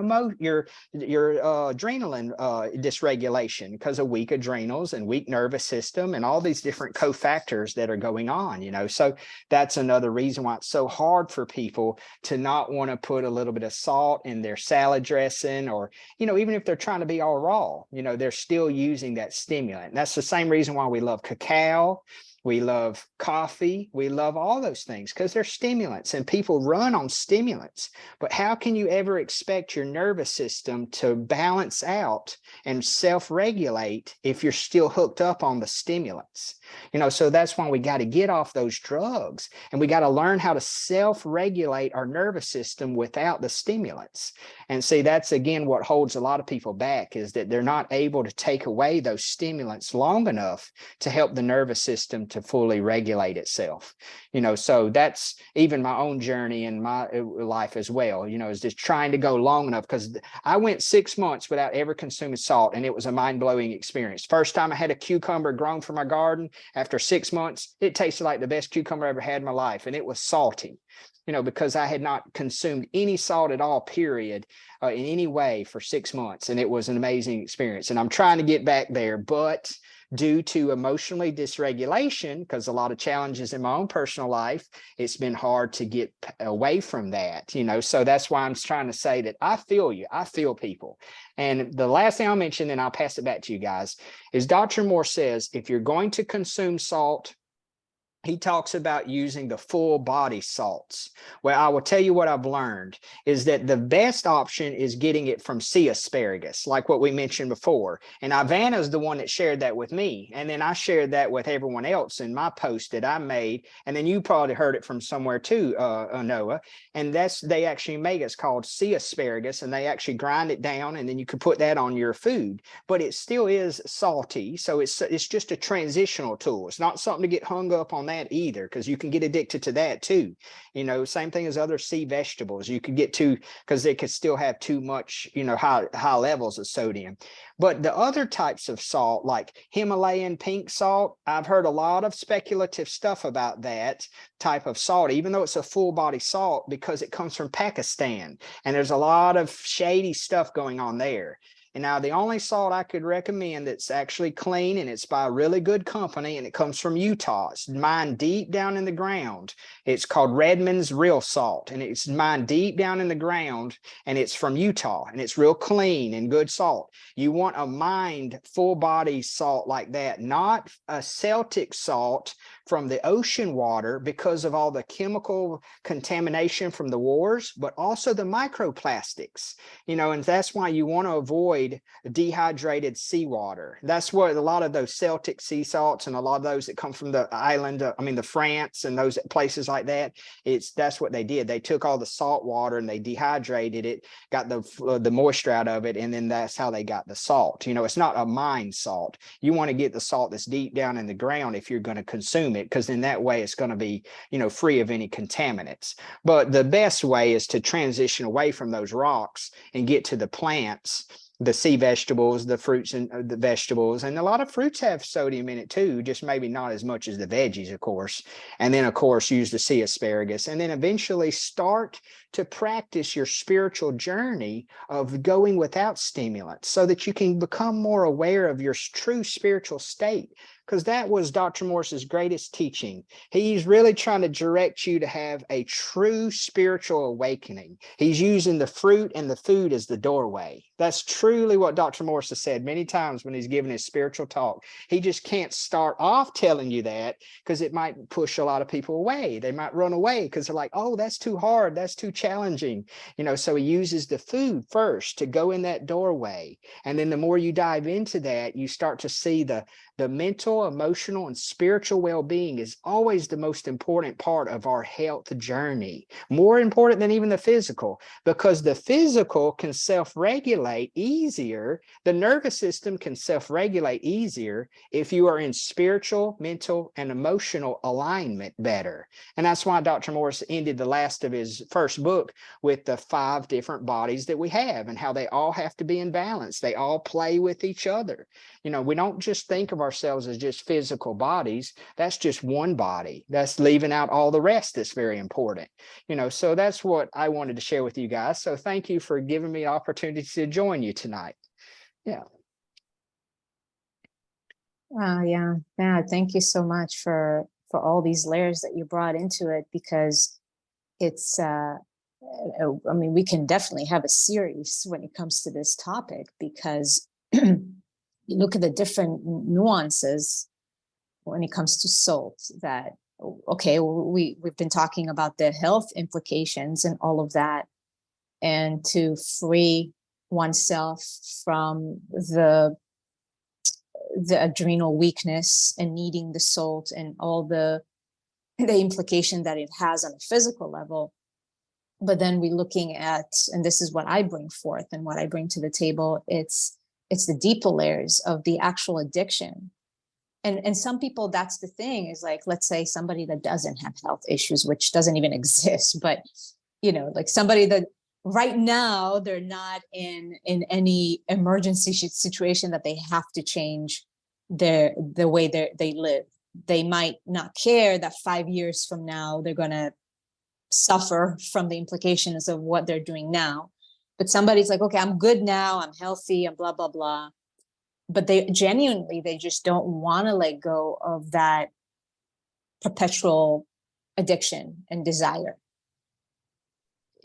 adrenaline dysregulation, because of weak adrenals and weak nervous system and all these different cofactors that are going on, you know. So that's another reason why it's so hard for people to not want to put a little bit of salt in their salad dressing, or, you know, even if they're trying to be all raw, you know, they're still using that stimulant. And that's the same reason why we love cacao, we love coffee, we love all those things, because they're stimulants and people run on stimulants. But how can you ever expect your nervous system to balance out and self-regulate if you're still hooked up on the stimulants? You know, so that's why we got to get off those drugs, and we got to learn how to self-regulate our nervous system without the stimulants. And see, that's again what holds a lot of people back, is that they're not able to take away those stimulants long enough to help the nervous system to fully regulate itself. You know, so that's even my own journey in my life as well, you know, is just trying to go long enough, because I went 6 months without ever consuming salt, and it was a mind-blowing experience. First time I had a cucumber grown from my garden, after 6 months, it tasted like the best cucumber I ever had in my life, and it was salty, you know, because I had not consumed any salt at all, period, in any way for 6 months. And it was an amazing experience. And I'm trying to get back there, but due to emotionally dysregulation, because a lot of challenges in my own personal life, it's been hard to get away from that, you know. So that's why I'm trying to say that I feel you, I feel people. And the last thing I'll mention, then I'll pass it back to you guys, is Dr. Moore says, if you're going to consume salt, he talks about using the full body salts. Well, I will tell you what I've learned is that the best option is getting it from sea asparagus, like what we mentioned before. And Ivana's the one that shared that with me. And then I shared that with everyone else in my post that I made. And then you probably heard it from somewhere too, Noah. And they actually make it's called sea asparagus, and they actually grind it down, and then you can put that on your food. But it still is salty. So it's just a transitional tool. It's not something to get hung up on that either, because you can get addicted to that too. You know, same thing as other sea vegetables. You could get to, because they could still have too much, you know, high levels of sodium. But the other types of salt, like Himalayan pink salt, I've heard a lot of speculative stuff about that type of salt, even though it's a full body salt, because it comes from Pakistan, and there's a lot of shady stuff going on there. And now the only salt I could recommend that's actually clean, and it's by a really good company, and it comes from Utah. It's mined deep down in the ground. It's called Redmond's Real Salt, and it's mined deep down in the ground, and it's from Utah, and it's real clean and good salt. You want a mined full body salt like that, not a Celtic salt from the ocean water, because of all the chemical contamination from the wars, but also the microplastics, you know. And that's why you want to avoid avoid dehydrated seawater. That's what a lot of those Celtic sea salts and a lot of those that come from the island, the France and those places like that, that's what they did. They took all the salt water and they dehydrated it, got the moisture out of it, and then that's how they got the salt. It's not a mine salt. You want to get the salt that's deep down in the ground if you're going to consume it, because in that way it's going to be, free of any contaminants. But the best way is to transition away from those rocks and get to the plants, the sea vegetables, the fruits and the vegetables. And a lot of fruits have sodium in it too, just maybe not as much as the veggies, of course. And then, of course, use the sea asparagus. And then eventually start to practice your spiritual journey of going without stimulants so that you can become more aware of your true spiritual state. Because that was Dr. Morse's greatest teaching. He's really trying to direct you to have a true spiritual awakening. He's using the fruit and the food as the doorway. That's truly what Dr. Morse has said many times when he's given his spiritual talk. He just can't start off telling you that, because it might push a lot of people away. They might run away because they're like, oh, that's too hard. That's too challenging. So he uses the food first to go in that doorway. And then the more you dive into that, you start to see the mental, emotional, and spiritual well-being is always the most important part of our health journey, more important than even the physical, because the physical can self-regulate easier. The nervous system can self-regulate easier if you are in spiritual, mental, and emotional alignment better. And that's why Dr. Morse ended the last of his first book with the 5 different bodies that we have and how they all have to be in balance. They all play with each other. We don't just think of ourselves as just physical bodies. That's just one body. That's leaving out all the rest that's very important. So that's what I wanted to share with you guys. So thank you for giving me an opportunity to join you tonight. Yeah. Yeah. Thank you so much for all these layers that you brought into it, because it's, we can definitely have a series when it comes to this topic, because you look at the different nuances when it comes to salt. That, okay, we've been talking about the health implications and all of that, and to free oneself from the adrenal weakness and needing the salt and all the implication that it has on a physical level. But then we're looking at, and this is what I bring forth and what I bring to the table, it's the deeper layers of the actual addiction. And some people, that's the thing, is like, let's say somebody that doesn't have health issues, which doesn't even exist, but like somebody that right now they're not in any emergency situation that they have to change the way they live. They might not care that 5 years from now they're going to suffer from the implications of what they're doing now. But somebody's like, okay, I'm good now, I'm healthy, and blah, blah, blah. But they just don't want to let go of that perpetual addiction and desire.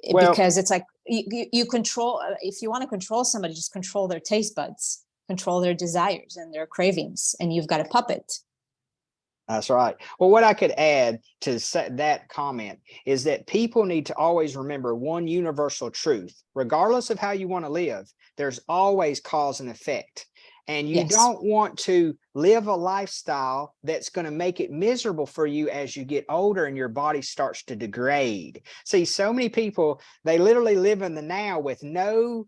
Because it's like, you control, if you want to control somebody, just control their taste buds, control their desires and their cravings, and you've got a puppet. That's right. Well, what I could add to that comment is that people need to always remember one universal truth. Regardless of how you want to live, there's always cause and effect. And you don't want to live a lifestyle that's going to make it miserable for you as you get older and your body starts to degrade. See, so many people, they literally live in the now with no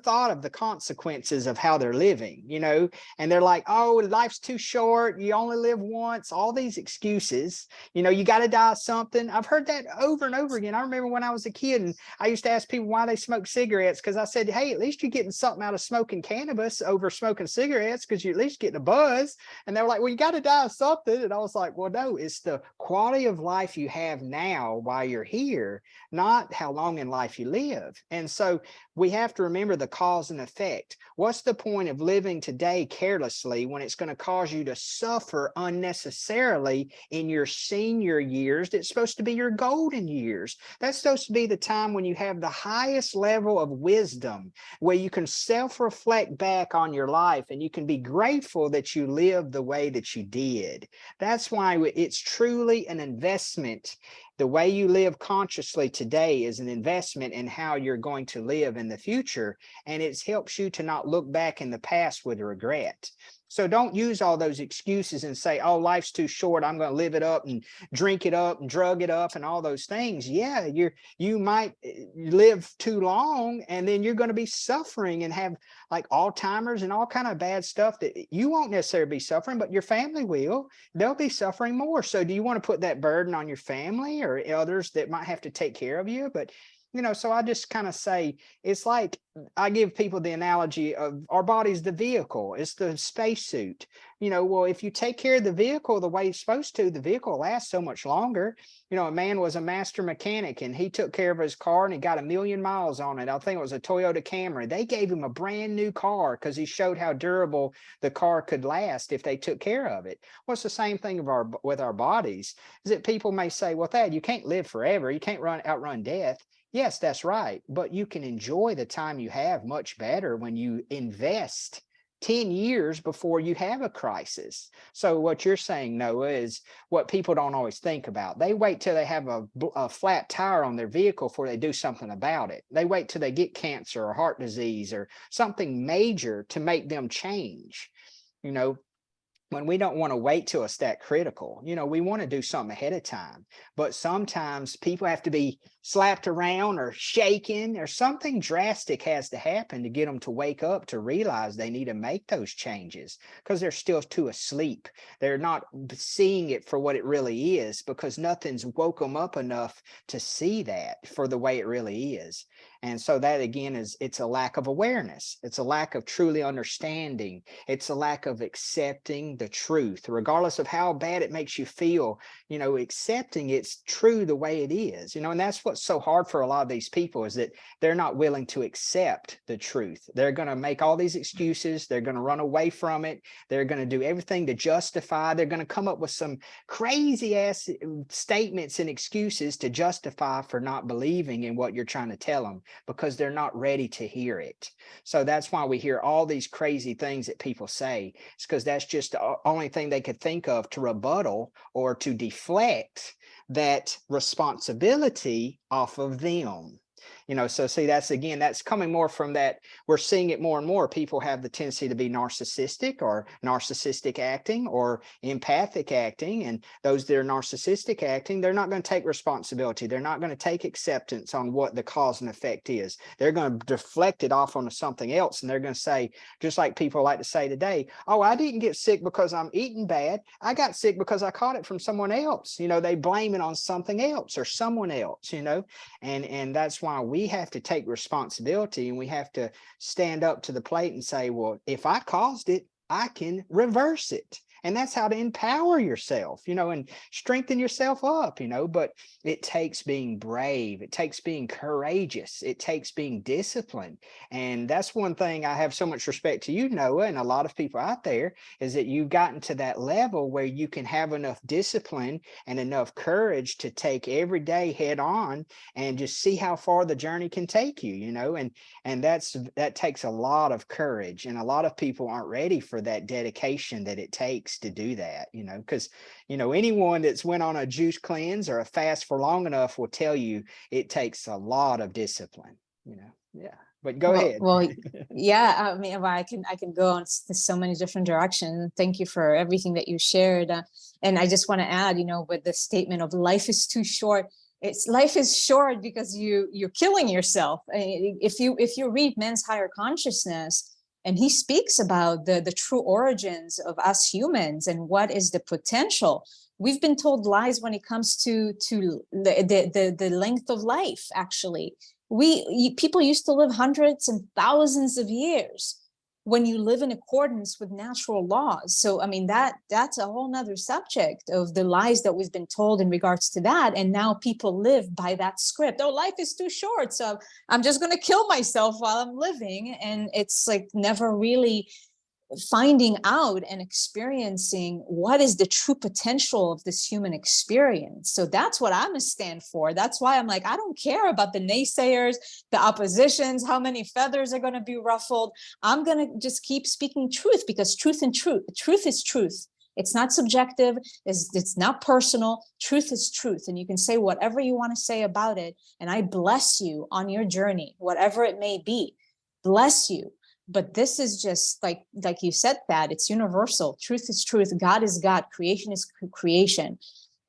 thought of the consequences of how they're living, and they're like, oh, life's too short. You only live once. All these excuses, you got to die of something. I've heard that over and over again. I remember when I was a kid and I used to ask people why they smoke cigarettes, because I said, hey, at least you're getting something out of smoking cannabis over smoking cigarettes, because you're at least getting a buzz. And they were like, well, you got to die of something. And I was like, well, no, it's the quality of life you have now while you're here, not how long in life you live. And so we have to remember the cause and effect. What's the point of living today carelessly when it's going to cause you to suffer unnecessarily in your senior years? That's supposed to be your golden years. That's supposed to be the time when you have the highest level of wisdom, where you can self-reflect back on your life and you can be grateful that you lived the way that you did. That's why it's truly an investment The way you live consciously today is an investment in how you're going to live in the future. And it helps you to not look back in the past with regret. So don't use all those excuses and say, oh, life's too short, I'm going to live it up and drink it up and drug it up and all those things. Yeah, you might live too long, and then you're going to be suffering and have like Alzheimer's and all kind of bad stuff that you won't necessarily be suffering, but your family will. They'll be suffering more. So do you want to put that burden on your family or others that might have to take care of you? But so I just kind of say, it's like I give people the analogy of our body's the vehicle, it's the spacesuit. Well, if you take care of the vehicle the way it's supposed to, the vehicle lasts so much longer. A man was a master mechanic and he took care of his car and he got 1,000,000 miles on it. I think it was a Toyota Camry. They gave him a brand new car because he showed how durable the car could last if they took care of it. Well, it's the same thing with our bodies, is that people may say, well, Thad, you can't live forever. You can't outrun death. Yes, that's right. But you can enjoy the time you have much better when you invest 10 years before you have a crisis. So what you're saying, Noah, is what people don't always think about. They wait till they have a flat tire on their vehicle before they do something about it. They wait till they get cancer or heart disease or something major to make them change. When we don't want to wait till it's that critical, we want to do something ahead of time. But sometimes people have to be slapped around or shaken, or something drastic has to happen to get them to wake up, to realize they need to make those changes, because they're still too asleep. They're not seeing it for what it really is, because nothing's woke them up enough to see that for the way it really is. And so that, again, it's a lack of awareness. It's a lack of truly understanding. It's a lack of accepting the truth, regardless of how bad it makes you feel, accepting it's true the way it is, and that's what's so hard for a lot of these people, is that they're not willing to accept the truth. They're going to make all these excuses. They're going to run away from it. They're going to do everything to justify. They're going to come up with some crazy ass statements and excuses to justify for not believing in what you're trying to tell them, because they're not ready to hear it. So that's why we hear all these crazy things that people say. It's because that's just the only thing they could think of to rebuttal or to deflect that responsibility off of them. So see, that's coming more from that. We're seeing it more and more. People have the tendency to be narcissistic or narcissistic acting or empathic acting. And those that are narcissistic acting, they're not going to take responsibility. They're not going to take acceptance on what the cause and effect is. They're going to deflect it off onto something else. And they're going to say, just like people like to say today, oh, I didn't get sick because I'm eating bad. I got sick because I caught it from someone else. They blame it on something else or someone else, and that's why we have to take responsibility, and we have to stand up to the plate and say, well, if I caused it, I can reverse it. And that's how to empower yourself, and strengthen yourself up, but it takes being brave. It takes being courageous. It takes being disciplined. And that's one thing I have so much respect to you, Noah, and a lot of people out there, is that you've gotten to that level where you can have enough discipline and enough courage to take every day head on and just see how far the journey can take you, and that takes a lot of courage. And a lot of people aren't ready for that dedication that it takes to do that, because anyone that's went on a juice cleanse or a fast for long enough will tell you it takes a lot of discipline. Yeah, but go ahead. Well, yeah, I mean, I can go on to so many different directions. Thank you for everything that you shared, and I just want to add, with the statement of life is too short. Life is short because you're killing yourself. If you read Men's Higher Consciousness, and he speaks about the true origins of us humans and what is the potential. We've been told lies when it comes to the length of life. Actually, people used to live hundreds and thousands of years when you live in accordance with natural laws. So, I mean, that's a whole nother subject of the lies that we've been told in regards to that. And now people live by that script. Oh, life is too short, so I'm just going to kill myself while I'm living. And it's like never really finding out and experiencing what is the true potential of this human experience. So that's what I'm a stand for. That's why I'm like, I don't care about the naysayers, the oppositions, how many feathers are going to be ruffled. I'm going to just keep speaking truth, because truth is truth. It's not subjective. It's not personal. Truth is truth. And you can say whatever you want to say about it. And I bless you on your journey, whatever it may be. Bless you. But this is just like you said, that it's universal. Truth is truth. God is God. Creation is creation.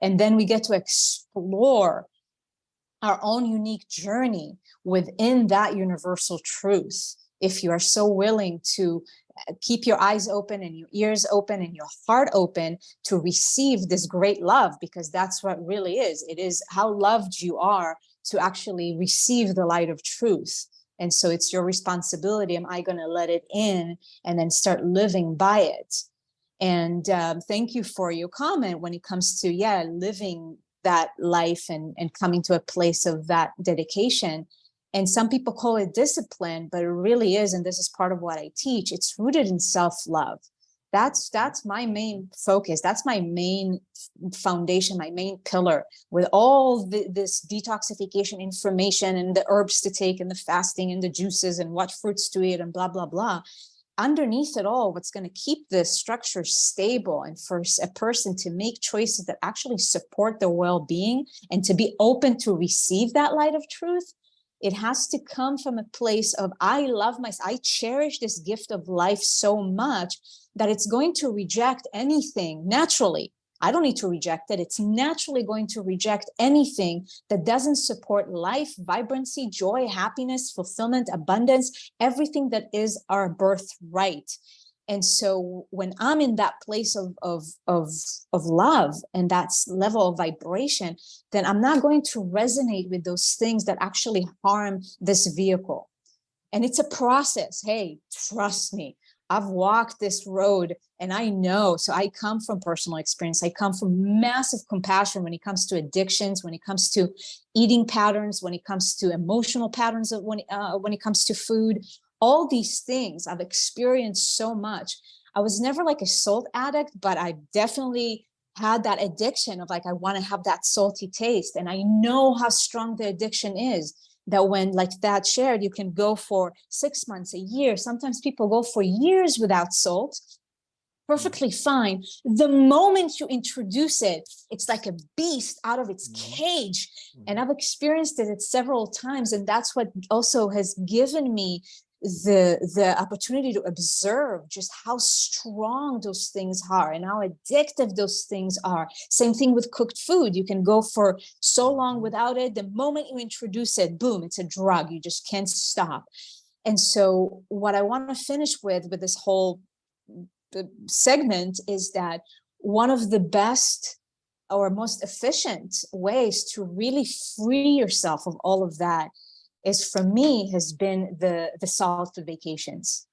And then we get to explore our own unique journey within that universal truth. If you are so willing to keep your eyes open and your ears open and your heart open to receive this great love, because that's what really is. It is how loved you are to actually receive the light of truth. And so it's your responsibility. Am I going to let it in and then start living by it? And thank you for your comment when it comes to, living that life and coming to a place of that dedication. And some people call it discipline, but it really is. And this is part of what I teach. It's rooted in self-love. That's my main focus. That's my main foundation, my main pillar, with all this detoxification information and the herbs to take and the fasting and the juices and what fruits to eat and blah, blah, blah. Underneath it all, what's going to keep the structure stable and for a person to make choices that actually support their well-being and to be open to receive that light of truth, it has to come from a place of, I love myself. I cherish this gift of life so much that it's going to reject anything naturally. I don't need to reject it. It's naturally going to reject anything that doesn't support life, vibrancy, joy, happiness, fulfillment, abundance, everything that is our birthright. And so when I'm in that place of love and that level of vibration, then I'm not going to resonate with those things that actually harm this vehicle. And it's a process. Hey, trust me. I've walked this road and I know. So I come from personal experience. I come from massive compassion when it comes to addictions, when it comes to eating patterns, when it comes to emotional patterns, when it comes to food. All these things I've experienced so much. I was never like a salt addict, but I definitely had that addiction of like, I want to have that salty taste. And I know how strong the addiction is, that when, like that shared, you can go for 6 months, a year. Sometimes people go for years without salt. Perfectly fine. The moment you introduce it, it's like a beast out of its cage. And I've experienced it several times. And that's what also has given me the opportunity to observe just how strong those things are and how addictive those things are. Same thing with cooked food. You can go for so long without it. The moment you introduce it, boom, it's a drug. You just can't stop. And so what I want to finish with this whole segment is that one of the best or most efficient ways to really free yourself of all of that is, for me, has been the solid food vacations,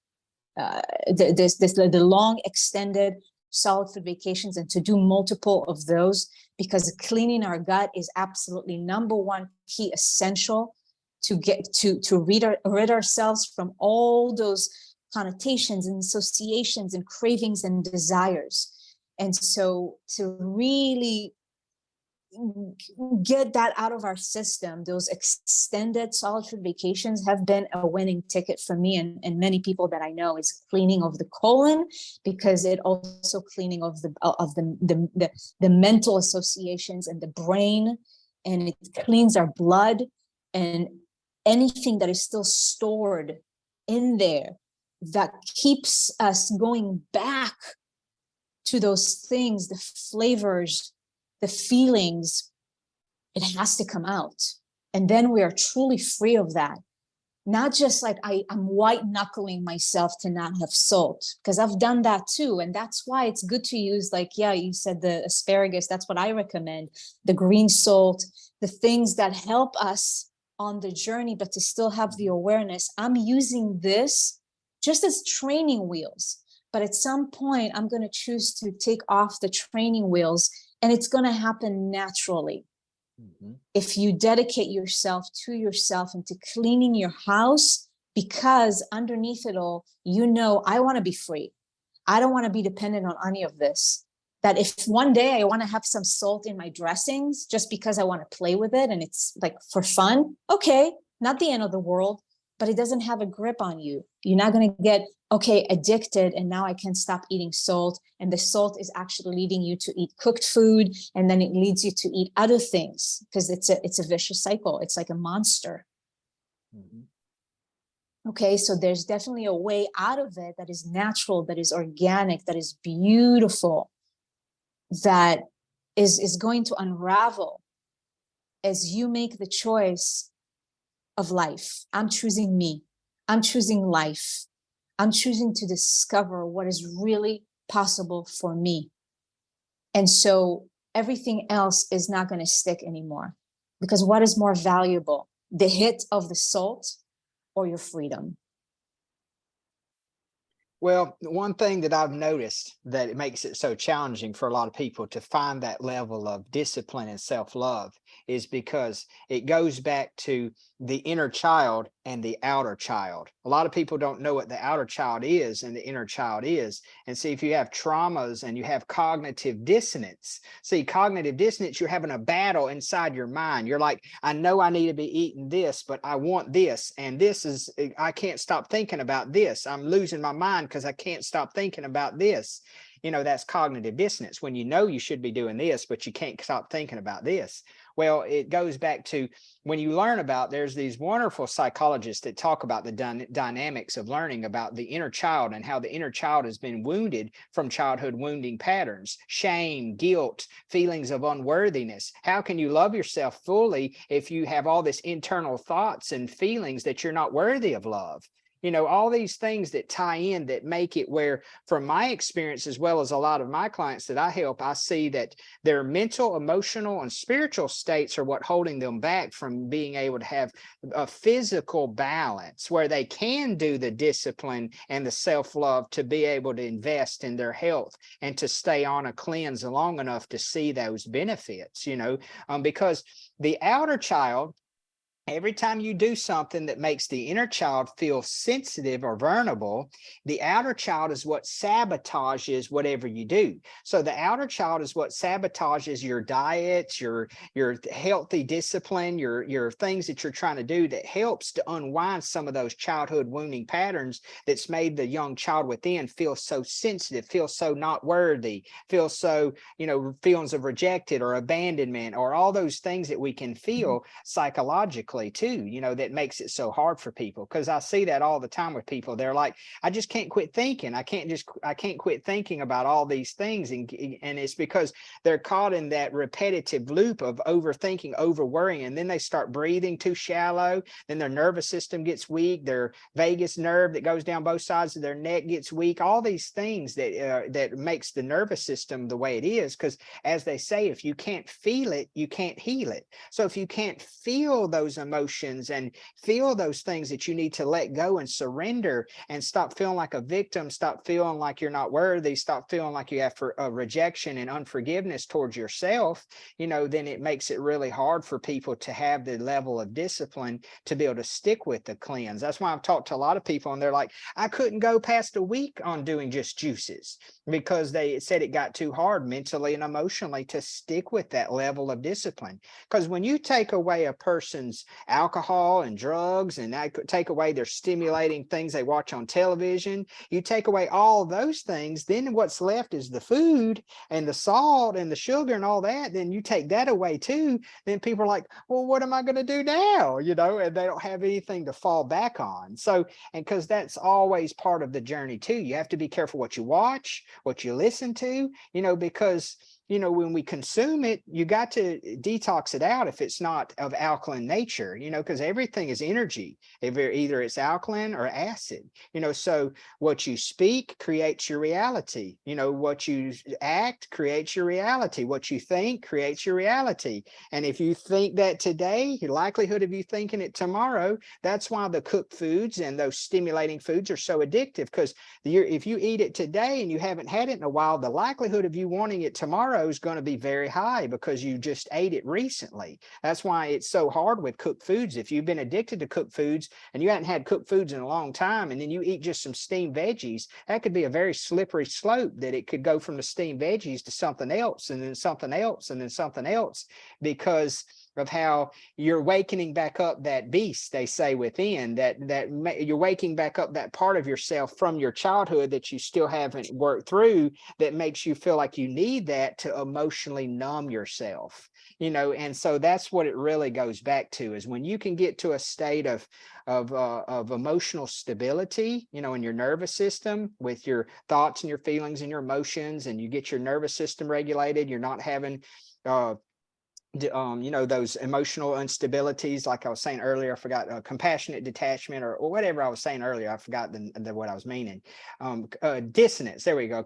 the long extended solid food vacations, and to do multiple of those, because cleaning our gut is absolutely number one key essential to get to rid ourselves from all those connotations and associations and cravings and desires. And so to really get that out of our system, those extended solid food vacations have been a winning ticket for me and many people that I know. Is cleaning of the colon, because it also cleaning of the mental associations and the brain, and it cleans our blood and anything that is still stored in there that keeps us going back to those things, the flavors, the feelings. It has to come out. And then we are truly free of that. Not just like I'm white knuckling myself to not have salt, because I've done that too. And that's why it's good to use, like, you said the asparagus, that's what I recommend, the green salt, the things that help us on the journey, but to still have the awareness. I'm using this just as training wheels. But at some point, I'm going to choose to take off the training wheels, and it's going to happen naturally. If you dedicate yourself to yourself and to cleaning your house, because underneath it all, I want to be free. I don't want to be dependent on any of this. That if one day I want to have some salt in my dressings just because I want to play with it and it's like for fun, okay, not the end of the world, but it doesn't have a grip on you. You're not going to get okay, addicted, and now I can't stop eating salt. And the salt is actually leading you to eat cooked food, and then it leads you to eat other things, because it's a vicious cycle. It's like a monster. Mhm. Okay, so there's definitely a way out of it that is natural, that is organic, that is beautiful, that is going to unravel as you make the choice of life. I'm choosing me. I'm choosing life. I'm choosing to discover what is really possible for me. And so everything else is not going to stick anymore, because what is more valuable, the hit of the salt or your freedom? Well, one thing that I've noticed that it makes it so challenging for a lot of people to find that level of discipline and self-love is because it goes back to the inner child and the outer child. A lot of people don't know what the outer child is and the inner child is. And see, if you have traumas and you have cognitive dissonance, see, cognitive dissonance, you're having a battle inside your mind. You're like, I know I need to be eating this, but I want this. And this is, I can't stop thinking about this. I'm losing my mind because I can't stop thinking about this. You know, that's cognitive dissonance, when you know you should be doing this, but you can't stop thinking about this. Well, it goes back to when you learn about, there's these wonderful psychologists that talk about the dynamics of learning about the inner child and how the inner child has been wounded from childhood wounding patterns, shame, guilt, feelings of unworthiness. How can you love yourself fully if you have all this internal thoughts and feelings that you're not worthy of love? You know, all these things that tie in that make it where, from my experience, as well as a lot of my clients that I help, I see that their mental, emotional, and spiritual states are what holding them back from being able to have a physical balance where they can do the discipline and the self-love to be able to invest in their health and to stay on a cleanse long enough to see those benefits, you know, because the outer child, every time you do something that makes the inner child feel sensitive or vulnerable, the outer child is what sabotages whatever you do. So the outer child is what sabotages your diets, your healthy discipline, your things that you're trying to do, that helps to unwind some of those childhood wounding patterns that's made the young child within feel so sensitive, feel so not worthy, feel so, you know, feelings of rejected or abandonment, or all those things that we can feel psychologically too, you know, that makes it so hard for people. Because I see that all the time with people. They're like, I just can't quit thinking. I can't quit thinking about all these things. And it's because they're caught in that repetitive loop of overthinking, over worrying, and then they start breathing too shallow. Then their nervous system gets weak. Their vagus nerve that goes down both sides of their neck gets weak. All these things that makes the nervous system the way it is. Because as they say, if you can't feel it, you can't heal it. So if you can't feel those emotions and feel those things that you need to let go and surrender, and stop feeling like a victim, stop feeling like you're not worthy, stop feeling like you have rejection and unforgiveness towards yourself, you know, then it makes it really hard for people to have the level of discipline to be able to stick with the cleanse. That's why I've talked to a lot of people and they're like, I couldn't go past a week on doing just juices, because they said it got too hard mentally and emotionally to stick with that level of discipline. Because when you take away a person's alcohol and drugs, and that could take away their stimulating things they watch on television, you take away all those things, then what's left is the food and the salt and the sugar and all that. Then you take that away too, then people are like, well, what am I going to do now, you know? And they don't have anything to fall back on. So, and because that's always part of the journey too, you have to be careful what you watch, what you listen to, you know, because, you know, when we consume it, you got to detox it out if it's not of alkaline nature, you know, because everything is energy. If either it's alkaline or acid, you know, so what you speak creates your reality. You know, what you act creates your reality. What you think creates your reality. And if you think that today, the likelihood of you thinking it tomorrow, that's why the cooked foods and those stimulating foods are so addictive, because if you eat it today and you haven't had it in a while, the likelihood of you wanting it tomorrow is going to be very high because you just ate it recently. That's why it's so hard with cooked foods. If you've been addicted to cooked foods and you hadn't had cooked foods in a long time, and then you eat just some steamed veggies, that could be a very slippery slope, that it could go from the steamed veggies to something else, and then something else, and then something else, because of how you're wakening back up that beast, they say, within, that you're waking back up that part of yourself from your childhood that you still haven't worked through, that makes you feel like you need that to emotionally numb yourself, you know. And so that's what it really goes back to, is when you can get to a state of emotional stability, you know, in your nervous system, with your thoughts and your feelings and your emotions, and you get your nervous system regulated, you're not having you know, those emotional instabilities, like I was saying earlier, I forgot, compassionate detachment, or whatever I was saying earlier, I forgot what I was meaning. Dissonance, there we go.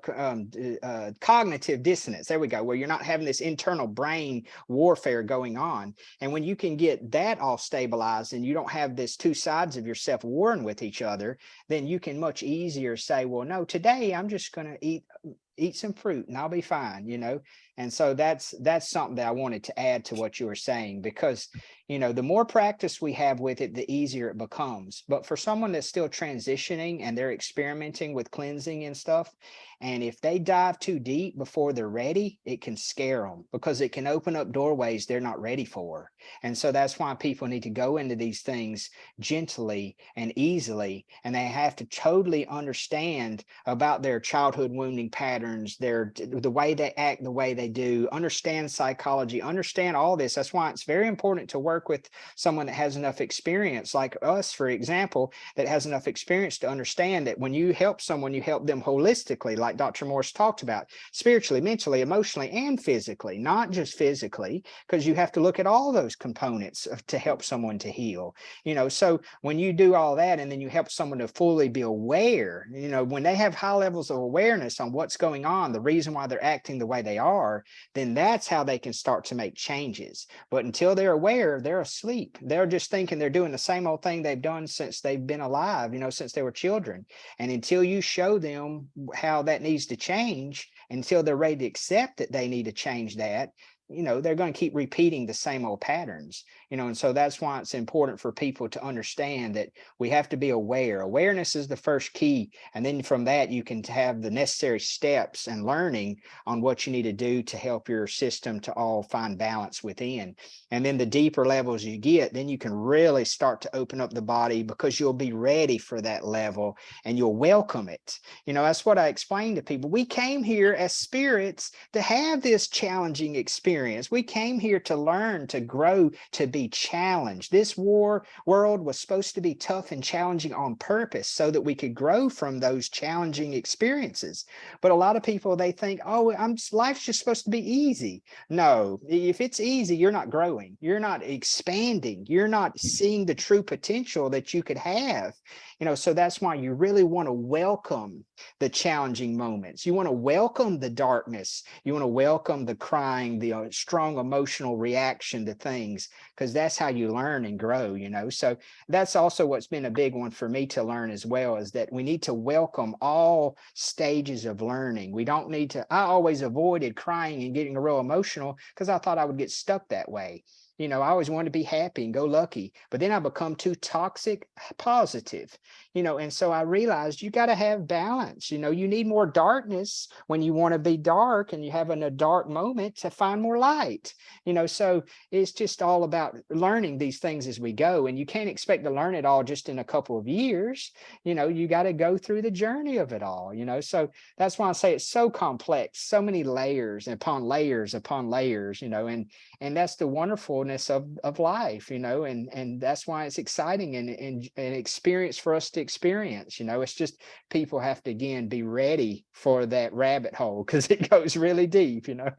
Cognitive dissonance, there we go, where you're not having this internal brain warfare going on. And when you can get that all stabilized, and you don't have this two sides of yourself warring with each other, then you can much easier say, well, no, today I'm just going to eat some fruit and I'll be fine, you know. And so that's something that I wanted to add to what you were saying, because, you know, the more practice we have with it, the easier it becomes. But for someone that's still transitioning and they're experimenting with cleansing and stuff, and if they dive too deep before they're ready, it can scare them, because it can open up doorways they're not ready for. And so that's why people need to go into these things gently and easily, and they have to totally understand about their childhood wounding patterns, the way they act, the way they do, understand psychology, understand all this. That's why it's very important to work with someone that has enough experience, like us, for example, that has enough experience to understand that when you help someone, you help them holistically, like Dr. Morse talked about, spiritually, mentally, emotionally, and physically, not just physically, because you have to look at all those components to help someone to heal, you know. So when you do all that, and then you help someone to fully be aware, you know, when they have high levels of awareness on what's going on, the reason why they're acting the way they are, then that's how they can start to make changes. But until they're aware, they're asleep. They're just thinking they're doing the same old thing they've done since they've been alive, you know, since they were children. And until you show them how that needs to change, until they're ready to accept that they need to change that, you know, they're going to keep repeating the same old patterns, you know. And so that's why it's important for people to understand that we have to be aware. Awareness is the first key. And then from that, you can have the necessary steps and learning on what you need to do to help your system to all find balance within. And then the deeper levels you get, then you can really start to open up the body, because you'll be ready for that level and you'll welcome it. You know, that's what I explain to people. We came here as spirits to have this challenging experience. We came here to learn, to grow, to be challenged. This world was supposed to be tough and challenging on purpose, so that we could grow from those challenging experiences. But a lot of people, they think, oh, life's just supposed to be easy. No, if it's easy, you're not growing. You're not expanding. You're not seeing the true potential that you could have. You know, so that's why you really want to welcome the challenging moments. You want to welcome the darkness. You want to welcome the crying, the strong emotional reaction to things, because that's how you learn and grow, you know. So that's also what's been a big one for me to learn as well, is that we need to welcome all stages of learning. We don't need to, I always avoided crying and getting real emotional because I thought I would get stuck that way. You know, I always wanted to be happy and go lucky, but then I become too toxic positive, you know. And so I realized you got to have balance. You know, you need more darkness when you want to be dark, and you have a dark moment to find more light, you know. So it's just all about learning these things as we go. And you can't expect to learn it all just in a couple of years. You know, you got to go through the journey of it all, you know. So that's why I say it's so complex, so many layers upon layers upon layers, you know. And that's the wonderfulness of life, you know. And that's why it's exciting and an experience for us to experience, you know. It's just people have to, again, be ready for that rabbit hole, because it goes really deep, you know.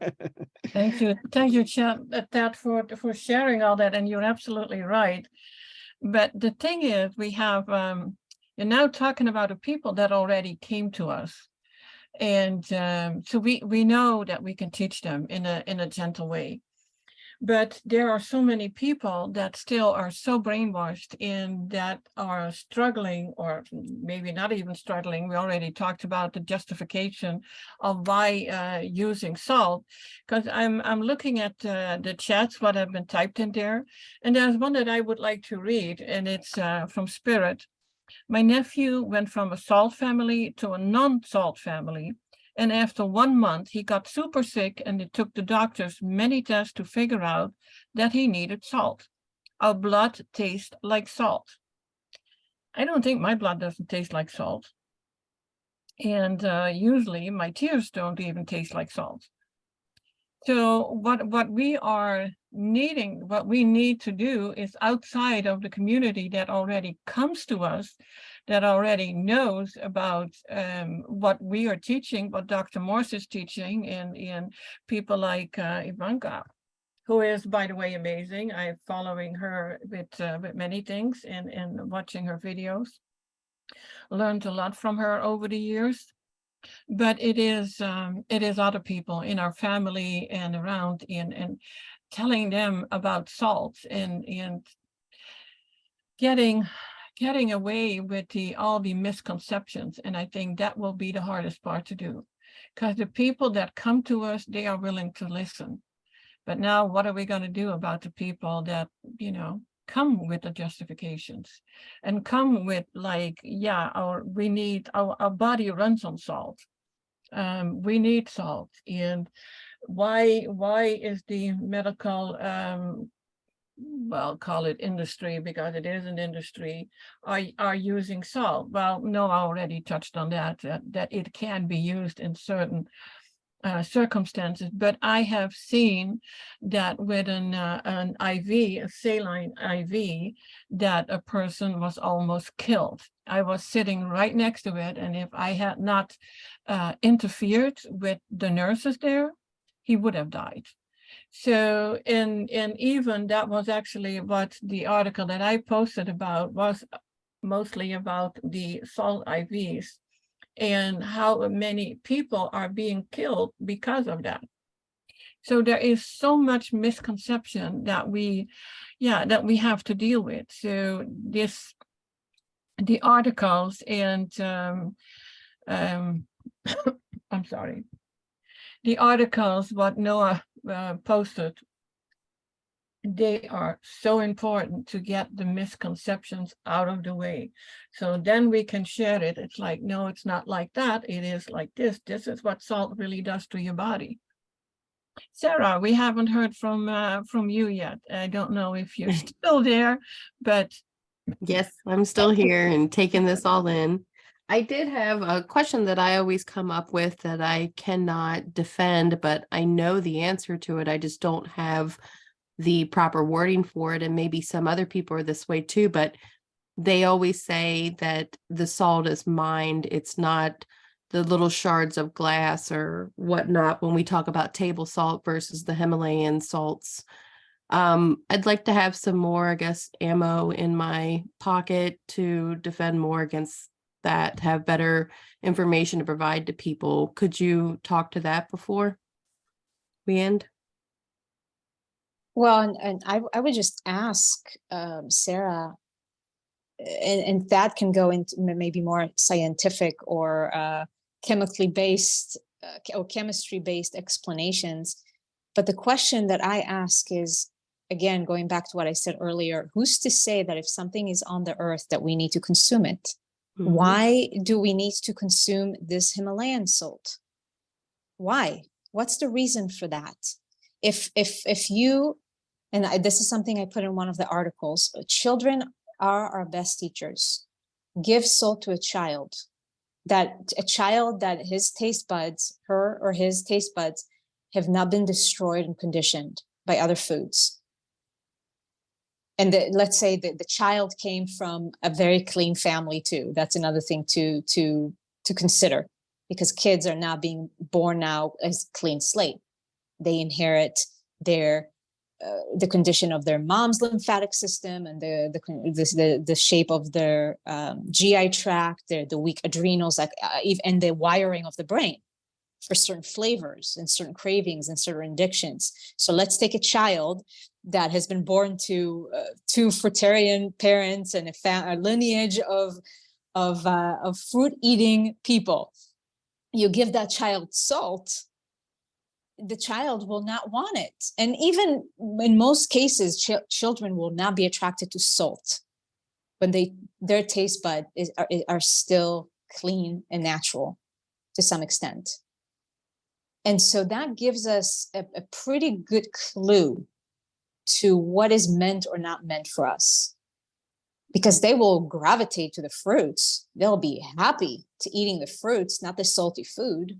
Thank you, Tat, for sharing all that. And you're absolutely right. But the thing is, we have you're now talking about the people that already came to us, and so we know that we can teach them in a gentle way. But there are so many people that still are so brainwashed and that are struggling, or maybe not even struggling. We already talked about the justification of why using salt, because I'm looking at the chats, what have been typed in there. And there's one that I would like to read, and it's from Spirit. My nephew went from a salt family to a non-salt family, And after 1 month, he got super sick, and it took the doctors many tests to figure out that he needed salt. Our blood tastes like salt. I don't think my blood doesn't taste like salt. And usually my tears don't even taste like salt. So what we are needing, what we need to do is outside of the community that already comes to us, that already knows about what we are teaching, what Dr. Morse is teaching, and people like Ivanka, who is, by the way, amazing. I'm following her with many things and watching her videos. Learned a lot from her over the years. But it is other people in our family and around, and telling them about salt and getting away with all the misconceptions. And I think that will be the hardest part to do, because the people that come to us, they are willing to listen. But now what are we going to do about the people that, come with the justifications and come with like, yeah, our body runs on salt. We need salt. And why is the medical, well, call it industry, because it is an industry, are using salt? Well, no, I already touched on that it can be used in certain circumstances, but I have seen that with an IV, a saline IV, that a person was almost killed. I was sitting right next to it, and if I had not interfered with the nurses there, he would have died. So, and even that was actually what the article that I posted about was, mostly about the salt IVs and how many people are being killed because of that. So there is so much misconception that we have to deal with. So the articles and I'm sorry, the articles what Noa posted, they are so important to get the misconceptions out of the way. So then we can share it. It's like, no, it's not like that. It is like this. This is what salt really does to your body. Sarah, we haven't heard from you yet. I don't know if you're still there, but. Yes, I'm still here and taking this all in. I did have a question that I always come up with that I cannot defend, but I know the answer to it. I just don't have the proper wording for it. And maybe some other people are this way too, but they always say that the salt is mind. It's not the little shards of glass or whatnot when we talk about table salt versus the Himalayan salts. I'd like to have some more, I guess, ammo in my pocket to defend more against that, have better information to provide to people. Could you talk to that before we end? Well, and I would just ask Sarah, and that can go into maybe more scientific or chemically based or chemistry based explanations. But the question that I ask is, again, going back to what I said earlier, who's to say that if something is on the earth that we need to consume it? Mm-hmm. Why do we need to consume this Himalayan salt? Why? What's the reason for that? If you, and this is something I put in one of the articles, children are our best teachers. Give salt to a child that his taste buds, her or his taste buds, have not been destroyed and conditioned by other foods. And let's say that the child came from a very clean family too. That's another thing to consider, because kids are not being born now as clean slate. They inherit the condition of their mom's lymphatic system and the shape of their GI tract, the weak adrenals, and the wiring of the brain for certain flavors and certain cravings and certain addictions. So let's take a child that has been born to two fruitarian parents and a lineage of fruit-eating people. You give that child salt, the child will not want it. And even in most cases, children will not be attracted to salt when their taste bud are still clean and natural to some extent. And so that gives us a pretty good clue to what is meant or not meant for us, because they will gravitate to the fruits. They'll be happy to eating the fruits, not the salty food.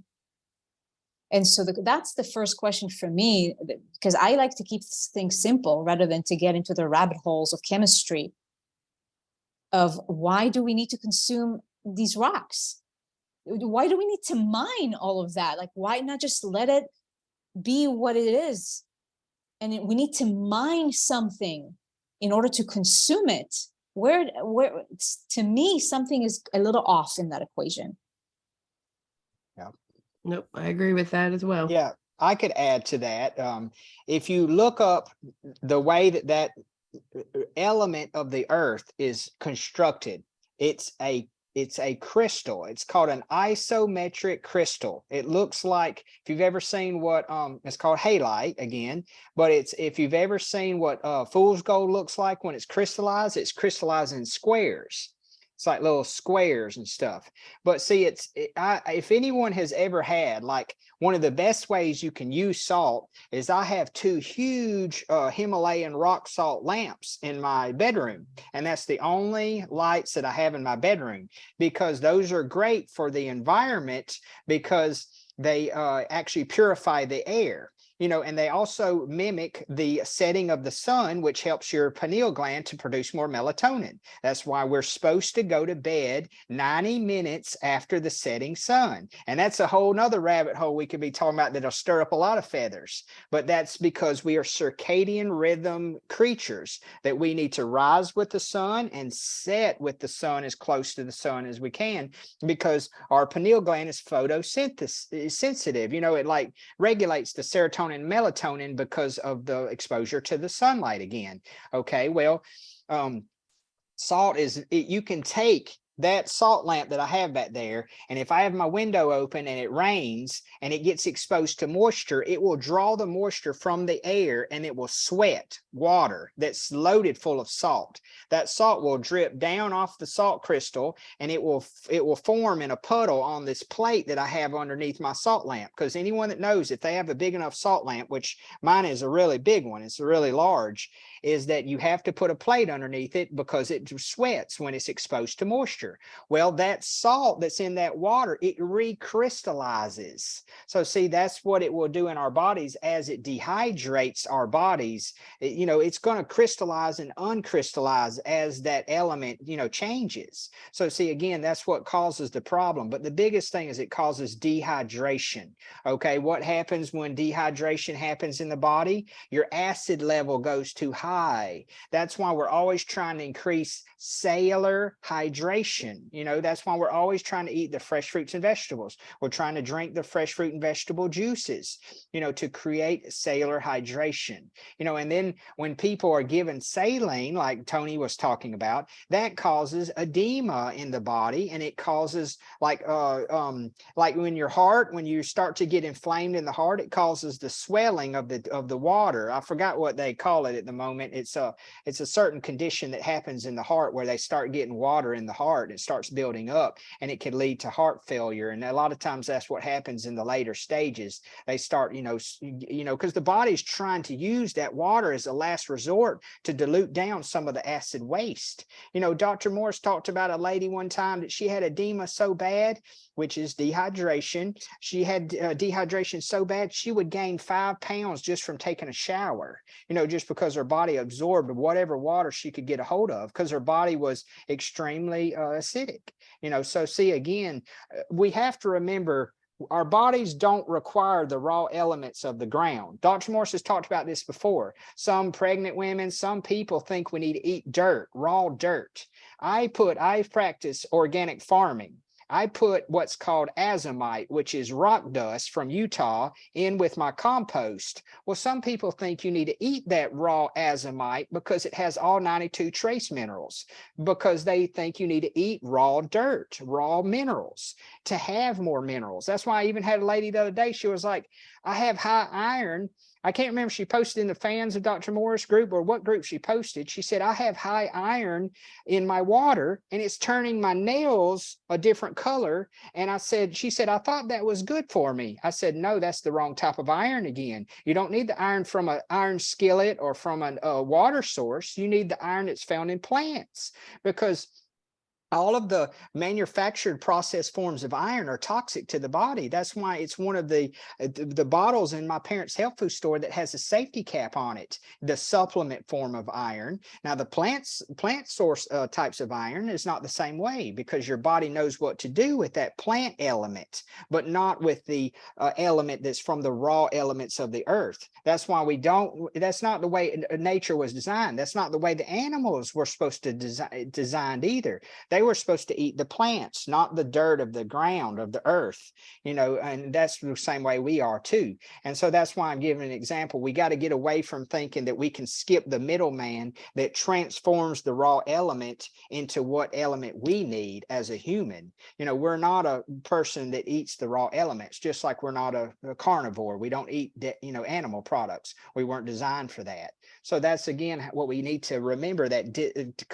And so that's the first question for me, because I like to keep things simple rather than to get into the rabbit holes of chemistry of why do we need to consume these rocks? Why do we need to mine all of that? Like, why not just let it be what it is? And we need to mine something in order to consume it. Where to me, something is a little off in that equation. Yeah. Nope, I agree with that as well. Yeah, I could add to that. If you look up the way that element of the earth is constructed, it's a crystal. It's called an isometric crystal. It looks like, if you've ever seen what it's called halite again, but if you've ever seen what fool's gold looks like when it's crystallized in squares. It's like little squares and stuff. But see, if anyone has ever had, like, one of the best ways you can use salt is I have 2 huge Himalayan rock salt lamps in my bedroom. And that's the only lights that I have in my bedroom, because those are great for the environment, because they actually purify the air. And they also mimic the setting of the sun, which helps your pineal gland to produce more melatonin. That's why we're supposed to go to bed 90 minutes after the setting sun. And that's a whole nother rabbit hole we could be talking about that'll stir up a lot of feathers. But that's because we are circadian rhythm creatures, that we need to rise with the sun and set with the sun, as close to the sun as we can, because our pineal gland is photosynthesis sensitive. It like regulates the serotonin and melatonin because of the exposure to the sunlight again. Okay, well, salt you can take that salt lamp that I have back there, and if I have my window open and it rains and it gets exposed to moisture, it will draw the moisture from the air and it will sweat water that's loaded full of salt. That salt will drip down off the salt crystal, and it will form in a puddle on this plate that I have underneath my salt lamp. Because anyone that knows, if they have a big enough salt lamp, which mine is a really big one, it's really large, is that you have to put a plate underneath it because it sweats when it's exposed to moisture. Well, that salt that's in that water, it recrystallizes. So see, that's what it will do in our bodies as it dehydrates our bodies. It's going to crystallize and uncrystallize as that element, changes. So see, again, that's what causes the problem. But the biggest thing is it causes dehydration. Okay, what happens when dehydration happens in the body? Your acid level goes too high. That's why we're always trying to increase cellular hydration. That's why we're always trying to eat the fresh fruits and vegetables. We're trying to drink the fresh fruit and vegetable juices, to create cellular hydration. And then when people are given saline, like Tony was talking about, that causes edema in the body, and it causes like when you start to get inflamed in the heart, it causes the swelling of the water. I forgot what they call it at the moment. It's a certain condition that happens in the heart where they start getting water in the heart. It starts building up, and it can lead to heart failure. And a lot of times that's what happens in the later stages. They start, because the body's trying to use that water as a last resort to dilute down some of the acid waste. Dr. Morris talked about a lady one time that she had edema so bad, which is dehydration. She had dehydration so bad she would gain 5 pounds just from taking a shower, just because her body absorbed whatever water she could get a hold of, because her body was extremely acidic. So see, again, we have to remember our bodies don't require the raw elements of the ground. Dr. Morris has talked about this before. Some pregnant women, some people think we need to eat dirt, raw dirt. I practice organic farming. I put what's called azomite, which is rock dust from Utah, in with my compost. Well, some people think you need to eat that raw azomite because it has all 92 trace minerals, because they think you need to eat raw dirt, raw minerals, to have more minerals. That's why I even had a lady the other day, she was like, I have high iron. I can't remember if she posted in the fans of Dr. Morris group or what group she posted. She said, I have high iron in my water and it's turning my nails a different color. And she said, I thought that was good for me. I said, no, that's the wrong type of iron again. You don't need the iron from an iron skillet or from a water source. You need the iron that's found in plants, because all of the manufactured processed forms of iron are toxic to the body. That's why it's one of the bottles in my parents' health food store that has a safety cap on it, the supplement form of iron. Now, the plant source types of iron is not the same way, because your body knows what to do with that plant element, but not with the element that's from the raw elements of the earth. That's why that's not the way nature was designed. That's not the way the animals were supposed to designed either. They were supposed to eat the plants, not the dirt of the ground, of the earth, and that's the same way we are too. And so that's why I'm giving an example. We got to get away from thinking that we can skip the middleman that transforms the raw element into what element we need as a human. We're not a person that eats the raw elements, just like we're not a carnivore. We don't eat, animal products. We weren't designed for that. So that's, again, what we need to remember, that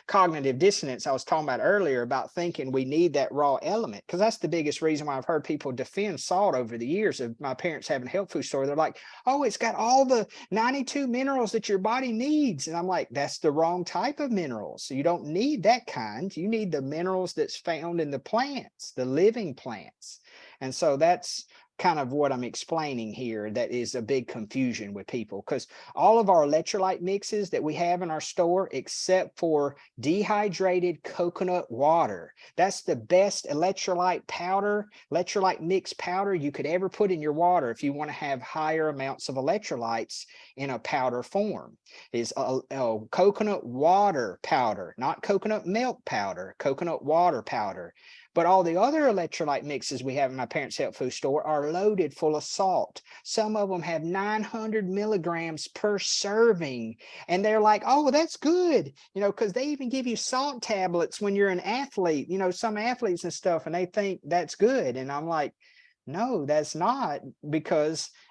cognitive dissonance I was talking about earlier, about thinking we need that raw element, because that's the biggest reason why I've heard people defend salt over the years of my parents having a health food store. They're like, oh, it's got all the 92 minerals that your body needs. And I'm like, that's the wrong type of minerals. So you don't need that kind. You need the minerals that's found in the plants, the living plants. And so that's kind of what I'm explaining here. That is a big confusion with people, because all of our electrolyte mixes that we have in our store, except for dehydrated coconut water, that's the best electrolyte mix powder you could ever put in your water if you want to have higher amounts of electrolytes in a powder form, is a coconut water powder, not coconut milk powder, coconut water powder. But all the other electrolyte mixes we have in my parents' health food store are loaded full of salt. Some of them have 900 milligrams per serving. And they're like, oh, that's good, because they even give you salt tablets when you're an athlete, some athletes and stuff, and they think that's good. And I'm like, no, that's not,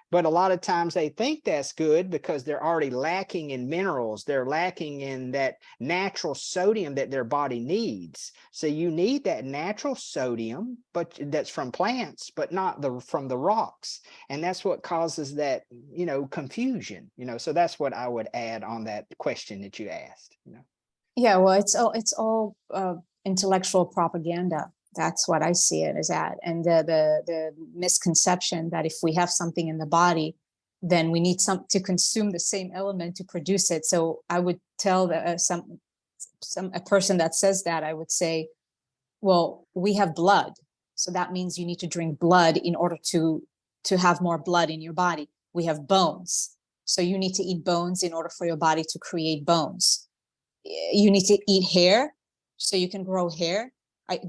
but a lot of times they think that's good because they're already lacking in minerals. They're lacking in that natural sodium that their body needs. So you need that natural sodium, but that's from plants, but not from the rocks. And that's what causes that, confusion, so that's what I would add on that question that you asked. Yeah, well, it's all intellectual propaganda. That's what I see it as at. And the misconception that if we have something in the body, then we need to consume the same element to produce it. So I would tell a person that says that, I would say, well, we have blood. So that means you need to drink blood in order to have more blood in your body. We have bones. So you need to eat bones in order for your body to create bones. You need to eat hair so you can grow hair.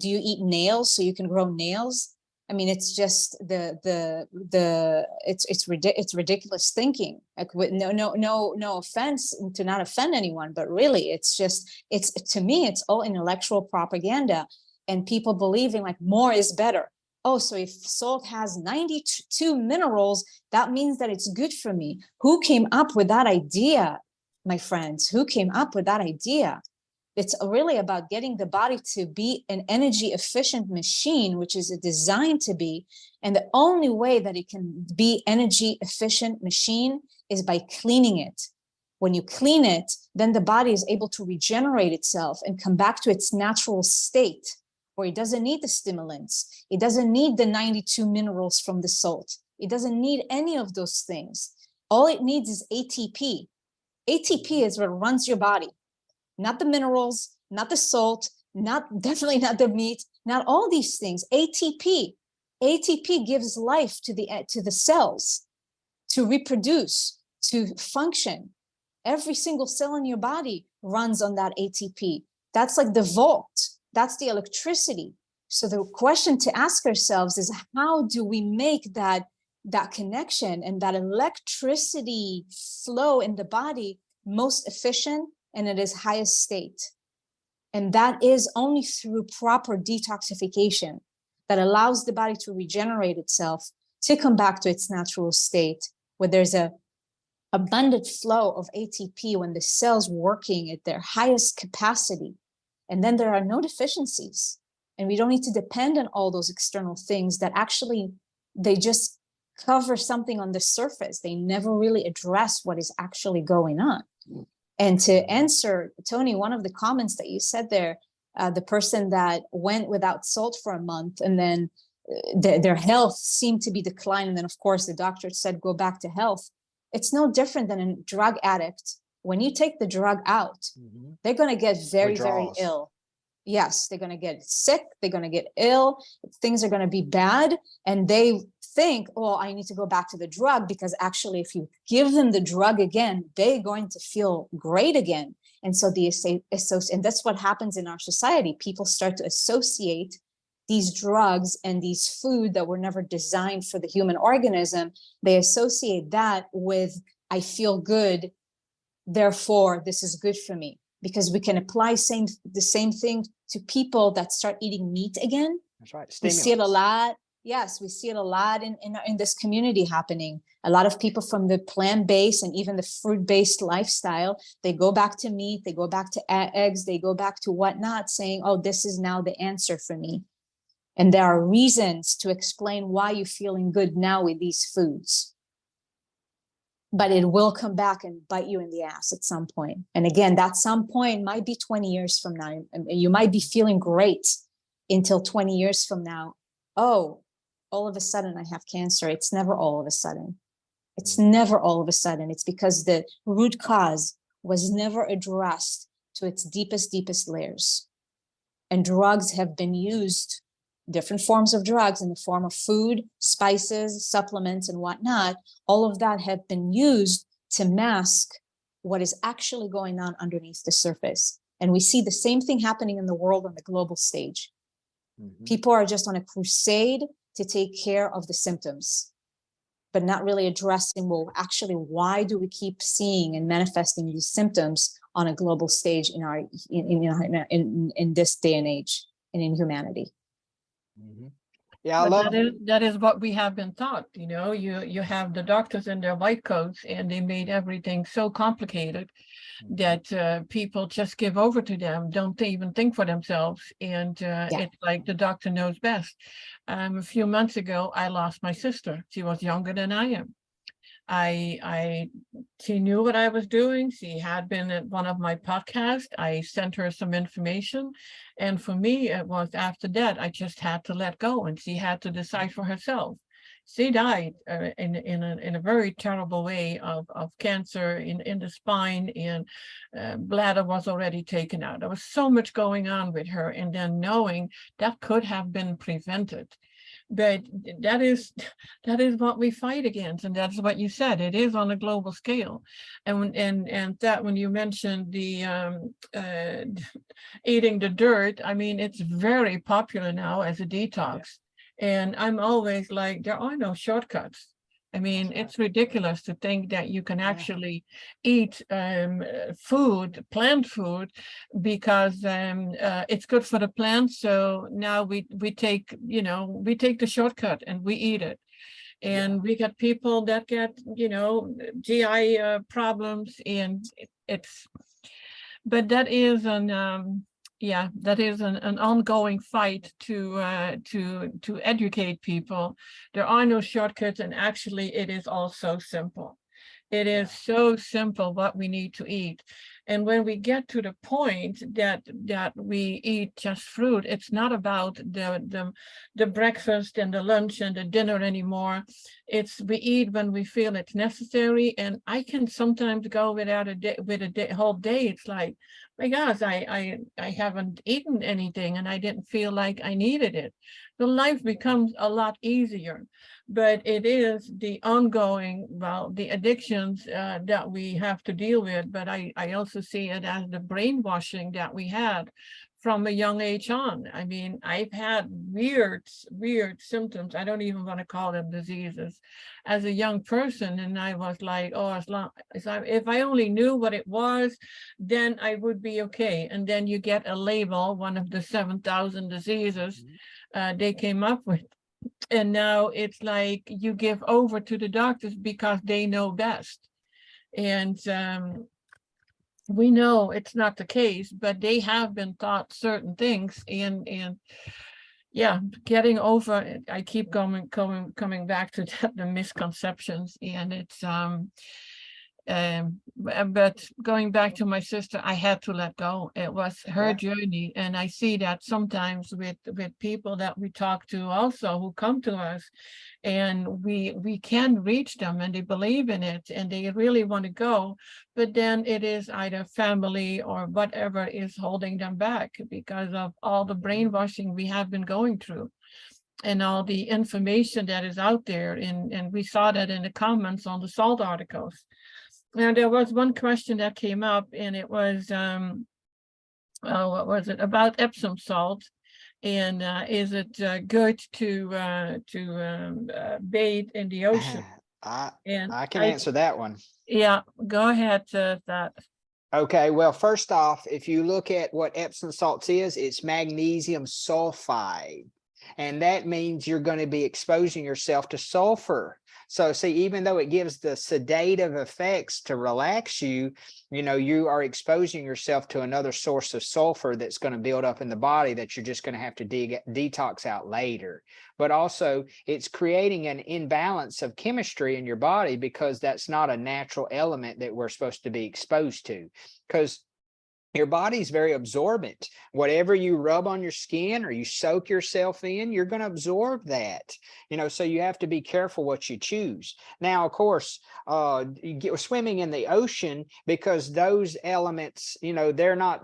Do you eat nails so you can grow nails? I mean, it's just it's ridiculous thinking. Like, no offense, to not offend anyone, but really, it's to me, it's all intellectual propaganda, and people believing like more is better. Oh, so if salt has 92 minerals, that means that it's good for me. Who came up with that idea, my friends? Who came up with that idea? It's really about getting the body to be an energy efficient machine, which is designed to be. And the only way that it can be energy efficient machine is by cleaning it. When you clean it, then the body is able to regenerate itself and come back to its natural state, where it doesn't need the stimulants. It doesn't need the 92 minerals from the salt. It doesn't need any of those things. All it needs is ATP. ATP is what runs your body. Not the minerals, not the salt, definitely not the meat, not all these things. ATP gives life to the cells to reproduce, to function. Every single cell in your body runs on that ATP. That's like the volt. That's the electricity. So the question to ask ourselves is, how do we make that connection and that electricity flow in the body most efficient and at its highest state? And that is only through proper detoxification that allows the body to regenerate itself to come back to its natural state, where there's a abundant flow of ATP when the cell's working at their highest capacity. And then there are no deficiencies. And we don't need to depend on all those external things that actually, they just cover something on the surface. They never really address what is actually going on. And to answer, Tony, one of the comments that you said there, the person that went without salt for a month and then their health seemed to be declining. And then, of course, the doctor said, go back to health. It's no different than a drug addict. When you take the drug out, they're going to get very, very ill. Yes, they're going to get sick. They're going to get ill. Things are going to be bad. And they think, oh, I need to go back to the drug, because actually, if you give them the drug again, they're going to feel great again. And so and that's what happens in our society. People start to associate these drugs and these food that were never designed for the human organism. They associate that with, I feel good, therefore this is good for me. Because we can apply the same thing to people that start eating meat again. That's right. We see it a lot. Yes, we see it a lot in this community happening. A lot of people from the plant-based and even the fruit-based lifestyle, they go back to meat, they go back to eggs, they go back to whatnot, saying, oh, this is now the answer for me. And there are reasons to explain why you're feeling good now with these foods. But it will come back and bite you in the ass at some point. And again, that some point might be 20 years from now. You might be feeling great until 20 years from now. Oh, all of a sudden I have cancer. It's never all of a sudden. It's never all of a sudden. It's because the root cause was never addressed to its deepest, deepest layers. And drugs have been used, different forms of drugs in the form of food, spices, supplements, and whatnot. All of that have been used to mask what is actually going on underneath the surface. And we see the same thing happening in the world on the global stage. People are just on a crusade to take care of the symptoms, but not really addressing, well, actually, why do we keep seeing and manifesting these symptoms on a global stage in this day and age and in humanity? Yeah, I love that is what we have been taught. You know, you have the doctors in their white coats, and they made everything so complicated that people just give over to them, don't even think for themselves, and it's like the doctor knows best. A few months ago, I lost my sister. She was younger than I am. She knew what I was doing. She had been at one of my podcasts. I sent her some information. And for me, it was after that, I just had to let go, and she had to decide for herself. She died in a very terrible way of cancer in the spine, and bladder was already taken out. There was so much going on with her. And then knowing that could have been prevented. But that is what we fight against, and that's what you said. It is on a global scale, and that when you mentioned the eating the dirt, I mean, it's very popular now as a detox, and I'm always like, there are no shortcuts. I mean, it's ridiculous to think that you can actually eat food, plant food, because it's good for the plant. So now we take the shortcut and we eat it. And we get people that get, GI problems, and but that is an ongoing fight to educate people. There are no shortcuts, and actually it is all so simple. It is so simple what we need to eat. And when we get to the point that we eat just fruit, it's not about the breakfast and the lunch and the dinner anymore. It's we eat when we feel it's necessary. And I can sometimes go without a whole day. It's like, my gosh, I haven't eaten anything, and I didn't feel like I needed it. So life becomes a lot easier. But it is the ongoing, the addictions that we have to deal with. But I also see it as the brainwashing that we had from a young age on. I mean, I've had weird symptoms. I don't even want to call them diseases as a young person. And I was like, oh, if I only knew what it was, then I would be okay. And then you get a label, one of the 7,000 diseases they came up with. And now it's like you give over to the doctors because they know best. And we know it's not the case, but they have been taught certain things, and yeah, getting over it. I keep coming back to that, the misconceptions, and it's but going back to my sister, I had to let go. It was her journey, and I see that sometimes with people that we talk to also, who come to us, and we can reach them and they believe in it and they really want to go, but then it is either family or whatever is holding them back because of all the brainwashing we have been going through and all the information that is out there. And we saw that in the comments on the salt articles. Now, there was one question that came up, and it was, what was it, about Epsom salt, and is it good to bathe in the ocean? And I can answer that one. Yeah, go ahead, that. Okay, well, first off, if you look at what Epsom salts is, it's magnesium sulfide. And that means you're going to be exposing yourself to sulfur. So see, even though it gives the sedative effects to relax you, you know, you are exposing yourself to another source of sulfur that's going to build up in the body that you're just going to have to detox out later. But also it's creating an imbalance of chemistry in your body because that's not a natural element that we're supposed to be exposed to. Because your body's very absorbent. Whatever you rub on your skin or you soak yourself in, you're going to absorb that. You know, so you have to be careful what you choose. Now, of course, you get swimming in the ocean, because those elements, you know,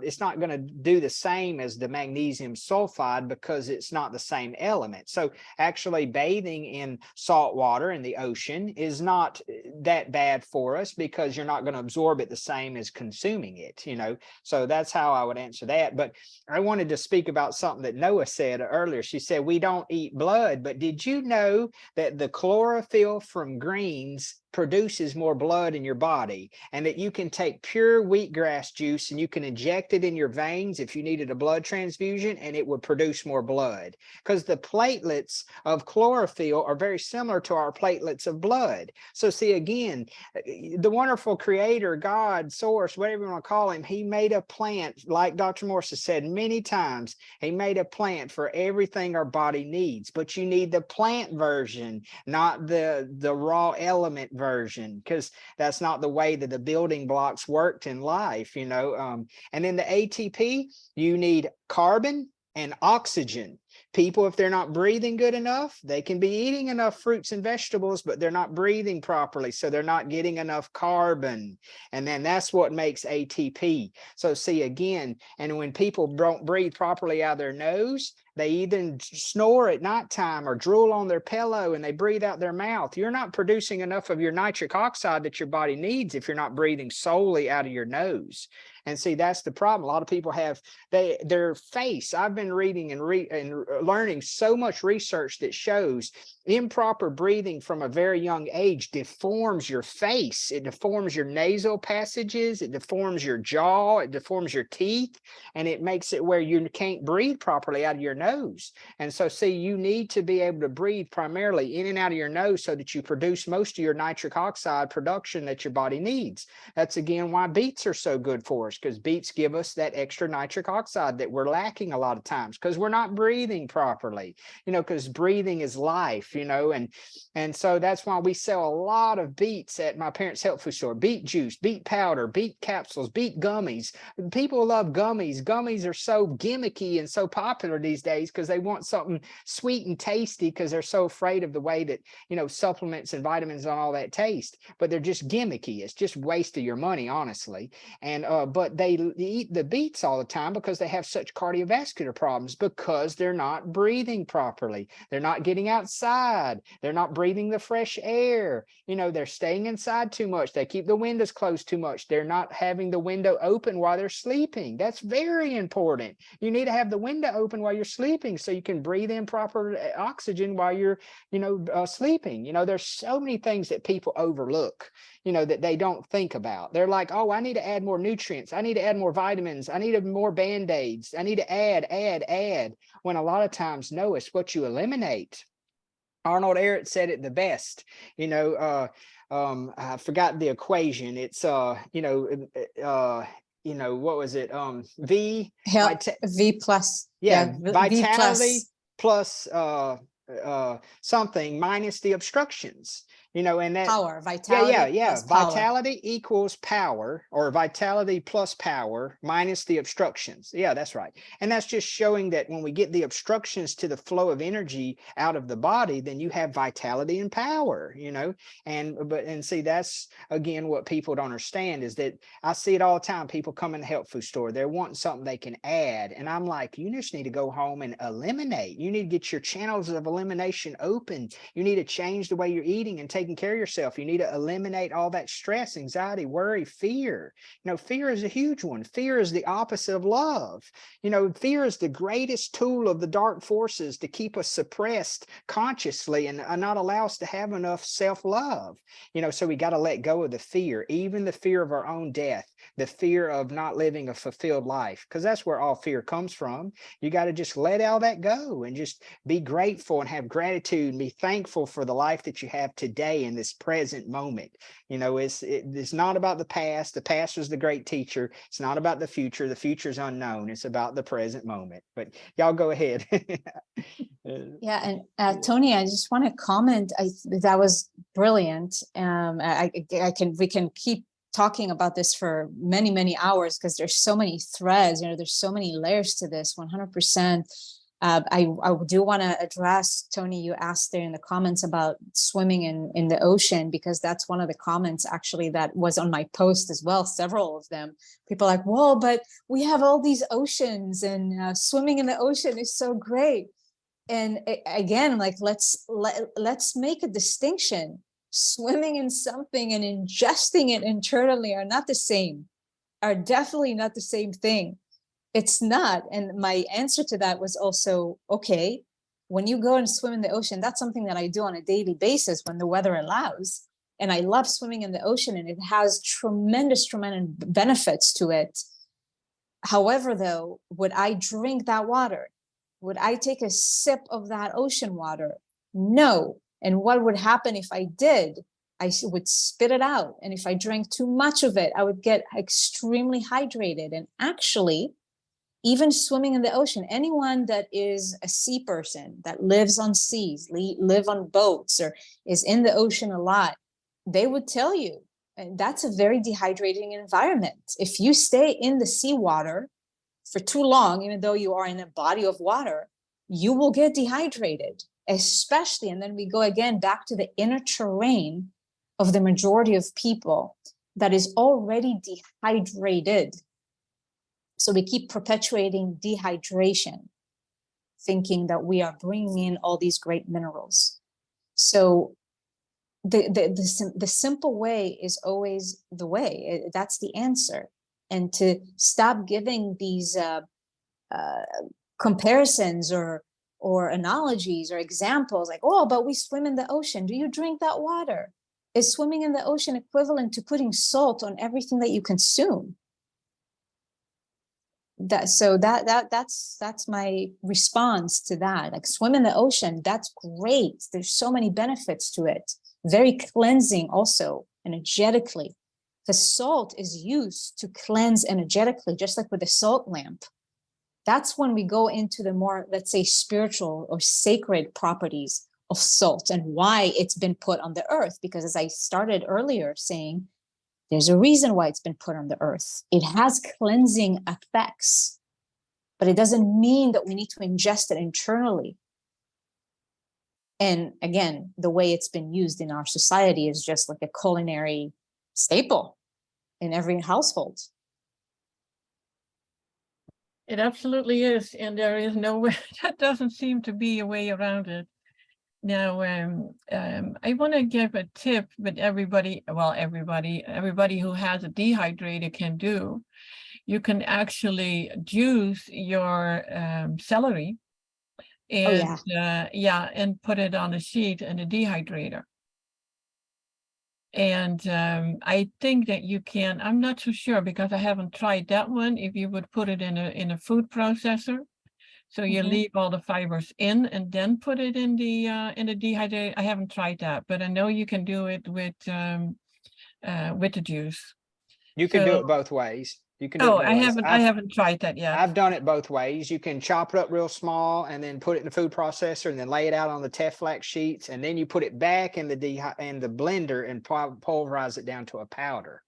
it's not going to do the same as the magnesium sulfide because it's not the same element. So actually bathing in salt water in the ocean is not that bad for us because you're not going to absorb it the same as consuming it, you know. So that's how I would answer that. But I wanted to speak about something that Noah said earlier. She said, we don't eat blood, but did you know that the chlorophyll from greens produces more blood in your body, and that you can take pure wheatgrass juice and you can inject it in your veins if you needed a blood transfusion and it would produce more blood? Because the platelets of chlorophyll are very similar to our platelets of blood. So see, again, the wonderful creator, God, source, whatever you want to call him, he made a plant, like Dr. Morse has said many times, he made a plant for everything our body needs, but you need the plant version, not the raw element version, because that's not the way that the building blocks worked in life, you know. And then the ATP, you need carbon and oxygen. People, if they're not breathing good enough, they can be eating enough fruits and vegetables, but they're not breathing properly, so they're not getting enough carbon. And then that's what makes ATP. So see, again, and when people don't breathe properly out of their nose, they either snore at nighttime or drool on their pillow and they breathe out their mouth. You're not producing enough of your nitric oxide that your body needs if you're not breathing solely out of your nose. And see, that's the problem. A lot of people have their face. I've been reading and learning so much research that shows improper breathing from a very young age deforms your face. It deforms your nasal passages. It deforms your jaw. It deforms your teeth. And it makes it where you can't breathe properly out of your nose. And so, see, you need to be able to breathe primarily in and out of your nose so that you produce most of your nitric oxide production that your body needs. That's, again, why beets are so good for us, because beets give us that extra nitric oxide that we're lacking a lot of times because we're not breathing properly, you know, because breathing is life, you know. And so that's why we sell a lot of beets at my parents' health food store. Beet juice, beet powder, beet capsules, beet gummies. People love gummies. Gummies are so gimmicky and so popular these days because they want something sweet and tasty because they're so afraid of the way that, you know, supplements and vitamins and all that taste. But they're just gimmicky. It's just waste of your money, honestly. And but they eat the beets all the time because they have such cardiovascular problems because they're not breathing properly. They're not getting outside. They're not breathing the fresh air. You know, they're staying inside too much. They keep the windows closed too much. They're not having the window open while they're sleeping. That's very important. You need to have the window open while you're sleeping so you can breathe in proper oxygen while you're, you know, sleeping. You know, there's so many things that people overlook, you know, that they don't think about. They're like, oh, I need to add more nutrients. I need to add more vitamins. I need more Band-Aids. I need to add. When a lot of times, no, it's what you eliminate. Arnold Ehret said it the best. I forgot the equation. It's what was it? V plus. Vitality plus something minus the obstructions. And that power, vitality. Plus vitality power. equals power, or vitality plus power minus the obstructions. Yeah, that's right. And that's just showing that when we get the obstructions to the flow of energy out of the body, then you have vitality and power, and see, that's again what people don't understand, is that I see it all the time. People come in the health food store, they're wanting something they can add, and I'm like, you just need to go home and eliminate. You need to get your channels of elimination open. You need to change the way you're eating and taking care of yourself. You need to eliminate all that stress, anxiety, worry, fear. Fear is a huge one. Fear is the opposite of love. Fear is the greatest tool of the dark forces to keep us suppressed consciously and not allow us to have enough self-love. So we got to let go of the fear, even the fear of our own death, the fear of not living a fulfilled life, because that's where all fear comes from. You got to just let all that go and just be grateful and have gratitude and be thankful for the life that you have today in this present moment. It's not about the past. The past was the great teacher. It's not about the future. The future is unknown. It's about the present moment. But y'all go ahead. Yeah, and Tony, I just want to comment. That was brilliant. We can keep talking about this for many, many hours, because there's so many threads. There's so many layers to this. 100%. I do want to address, Tony, you asked there in the comments about swimming in the ocean, because that's one of the comments actually that was on my post as well, several of them. People are like, whoa, but we have all these oceans, and swimming in the ocean is so great. And again, like, let's make a distinction. Swimming in something and ingesting it internally are not the same, are definitely not the same thing. It's not. And my answer to that was also, okay, when you go and swim in the ocean, that's something that I do on a daily basis when the weather allows. And I love swimming in the ocean, and it has tremendous benefits to it. However, though, would I drink that water? Would I take a sip of that ocean water? No. And what would happen if I did? I would spit it out. And if I drank too much of it, I would get extremely hydrated. And actually, even swimming in the ocean, anyone that is a sea person, that lives on seas, live on boats, or is in the ocean a lot, they would tell you, and that's a very dehydrating environment. If you stay in the seawater for too long, even though you are in a body of water, you will get dehydrated, especially, and then we go again back to the inner terrain of the majority of people that is already dehydrated. So we keep perpetuating dehydration, thinking that we are bringing in all these great minerals. So the simple way is always the way. That's the answer. And to stop giving these comparisons or analogies or examples like, oh, but we swim in the ocean. Do you drink that water? Is swimming in the ocean equivalent to putting salt on everything that you consume? That's my response to that. Like, swim in the ocean, that's great. There's so many benefits to it. Very cleansing also energetically. The salt is used to cleanse energetically, just like with the salt lamp. That's when we go into the more, let's say, spiritual or sacred properties of salt and why it's been put on the earth. Because as I started earlier saying, there's a reason why it's been put on the earth. It has cleansing effects, but it doesn't mean that we need to ingest it internally. And again, the way it's been used in our society is just like a culinary staple in every household. It absolutely is. And there is no way, that doesn't seem to be a way around it. Now, I want to give a tip that everybody who has a dehydrator can do. You can actually juice your celery and and put it on a sheet in a dehydrator. And I think that you can, I'm not so sure because I haven't tried that one, if you would put it in a food processor. So you Mhm. leave all the fibers in and then put it in the dehydrated. I haven't tried that, but I know you can do it with the juice. You can do So, it both ways. You can do it both I ways. haven't tried that yet. I've done it both ways. You can chop it up real small and then put it in the food processor and then lay it out on the Teflon sheets. And then you put it back in the blender and pulverize it down to a powder.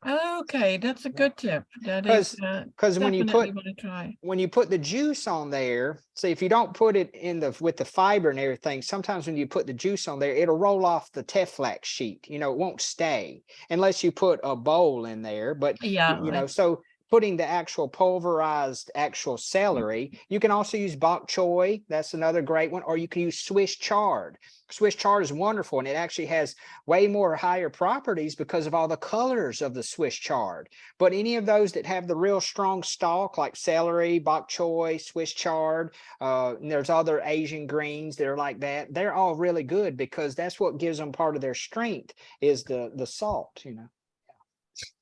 Okay, that's a good tip. That is Because when you definitely want to try. when you put the juice on there, see if you don't put it in with the fiber and everything, sometimes when you put the juice on there, it'll roll off the Teflon sheet. You know, it won't stay unless you put a bowl in there. But Yeah, you know, so putting the actual pulverized actual celery, you can also use bok choy. That's another great one. Or you can use Swiss chard. Swiss chard is wonderful, and it actually has way more higher properties because of all the colors of the Swiss chard. But any of those that have the real strong stalk, like celery, bok choy, Swiss chard, and there's other Asian greens that are like that, they're all really good because that's what gives them part of their strength is the salt, you know.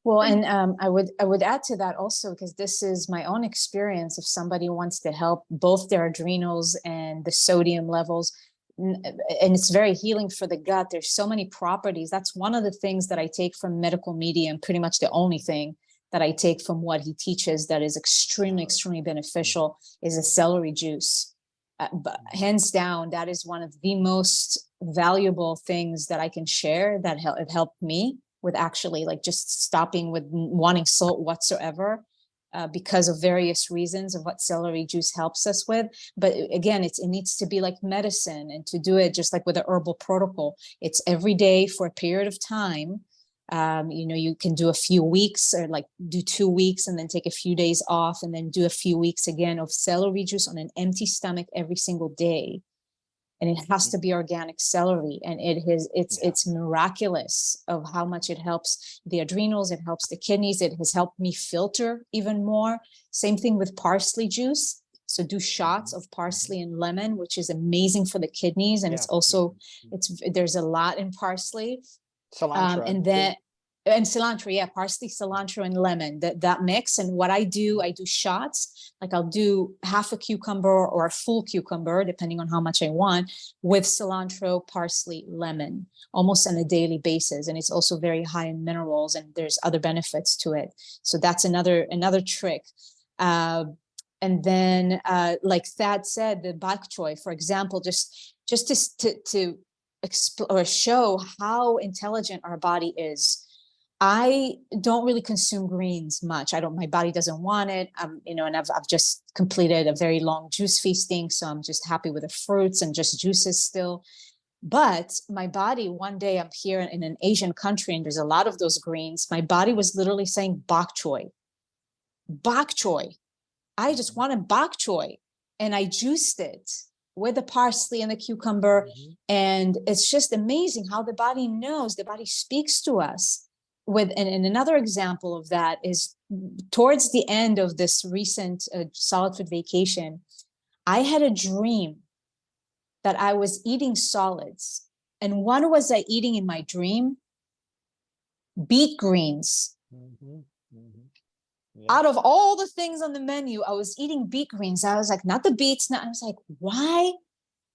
Well, and I would add to that also, because this is my own experience. If somebody wants to help both their adrenals and the sodium levels, and it's very healing for the gut. There's so many properties. That's one of the things that I take from medical media, and pretty much the only thing that I take from what he teaches that is extremely beneficial is a celery juice. But hands down, that is one of the most valuable things that I can share that it helped me with actually like just stopping with wanting salt whatsoever. Because of various reasons of what celery juice helps us with. But again, it needs to be like medicine, and to do it just like with a herbal protocol, it's every day for a period of time. You know, you can do a few weeks or like do 2 weeks and then take a few days off and then do a few weeks again of celery juice on an empty stomach every single day. And it has to be organic celery, and it's miraculous of how much it helps the adrenals, it helps the kidneys, it has helped me filter even more. Same thing with parsley juice. So do shots of parsley and lemon, which is amazing for the kidneys, and it's also there's a lot in parsley. Cilantro. And then and cilantro, yeah, parsley, cilantro, and lemon, that mix. And what I do shots, like I'll do half a cucumber or a full cucumber, depending on how much I want, with cilantro, parsley, lemon, almost on a daily basis. And it's also very high in minerals, and there's other benefits to it. So that's another trick. And then, like Thad said, the bok choy, for example, just to explore or show how intelligent our body is. I don't really consume greens much. My body doesn't want it. You know, and I've just completed a very long juice feasting. So I'm just happy with the fruits and just juices still. But my body, one day I'm here in an Asian country and there's a lot of those greens. My body was literally saying bok choy. Bok choy. I just wanted bok choy, and I juiced it with the parsley and the cucumber. And it's just amazing how the body knows, the body speaks to us. And another example of that is towards the end of this recent solid food vacation, I had a dream that I was eating solids. And what was I eating in my dream? Beet greens. Out of all the things on the menu, I was eating beet greens. I was like, not the beets. I was like, why?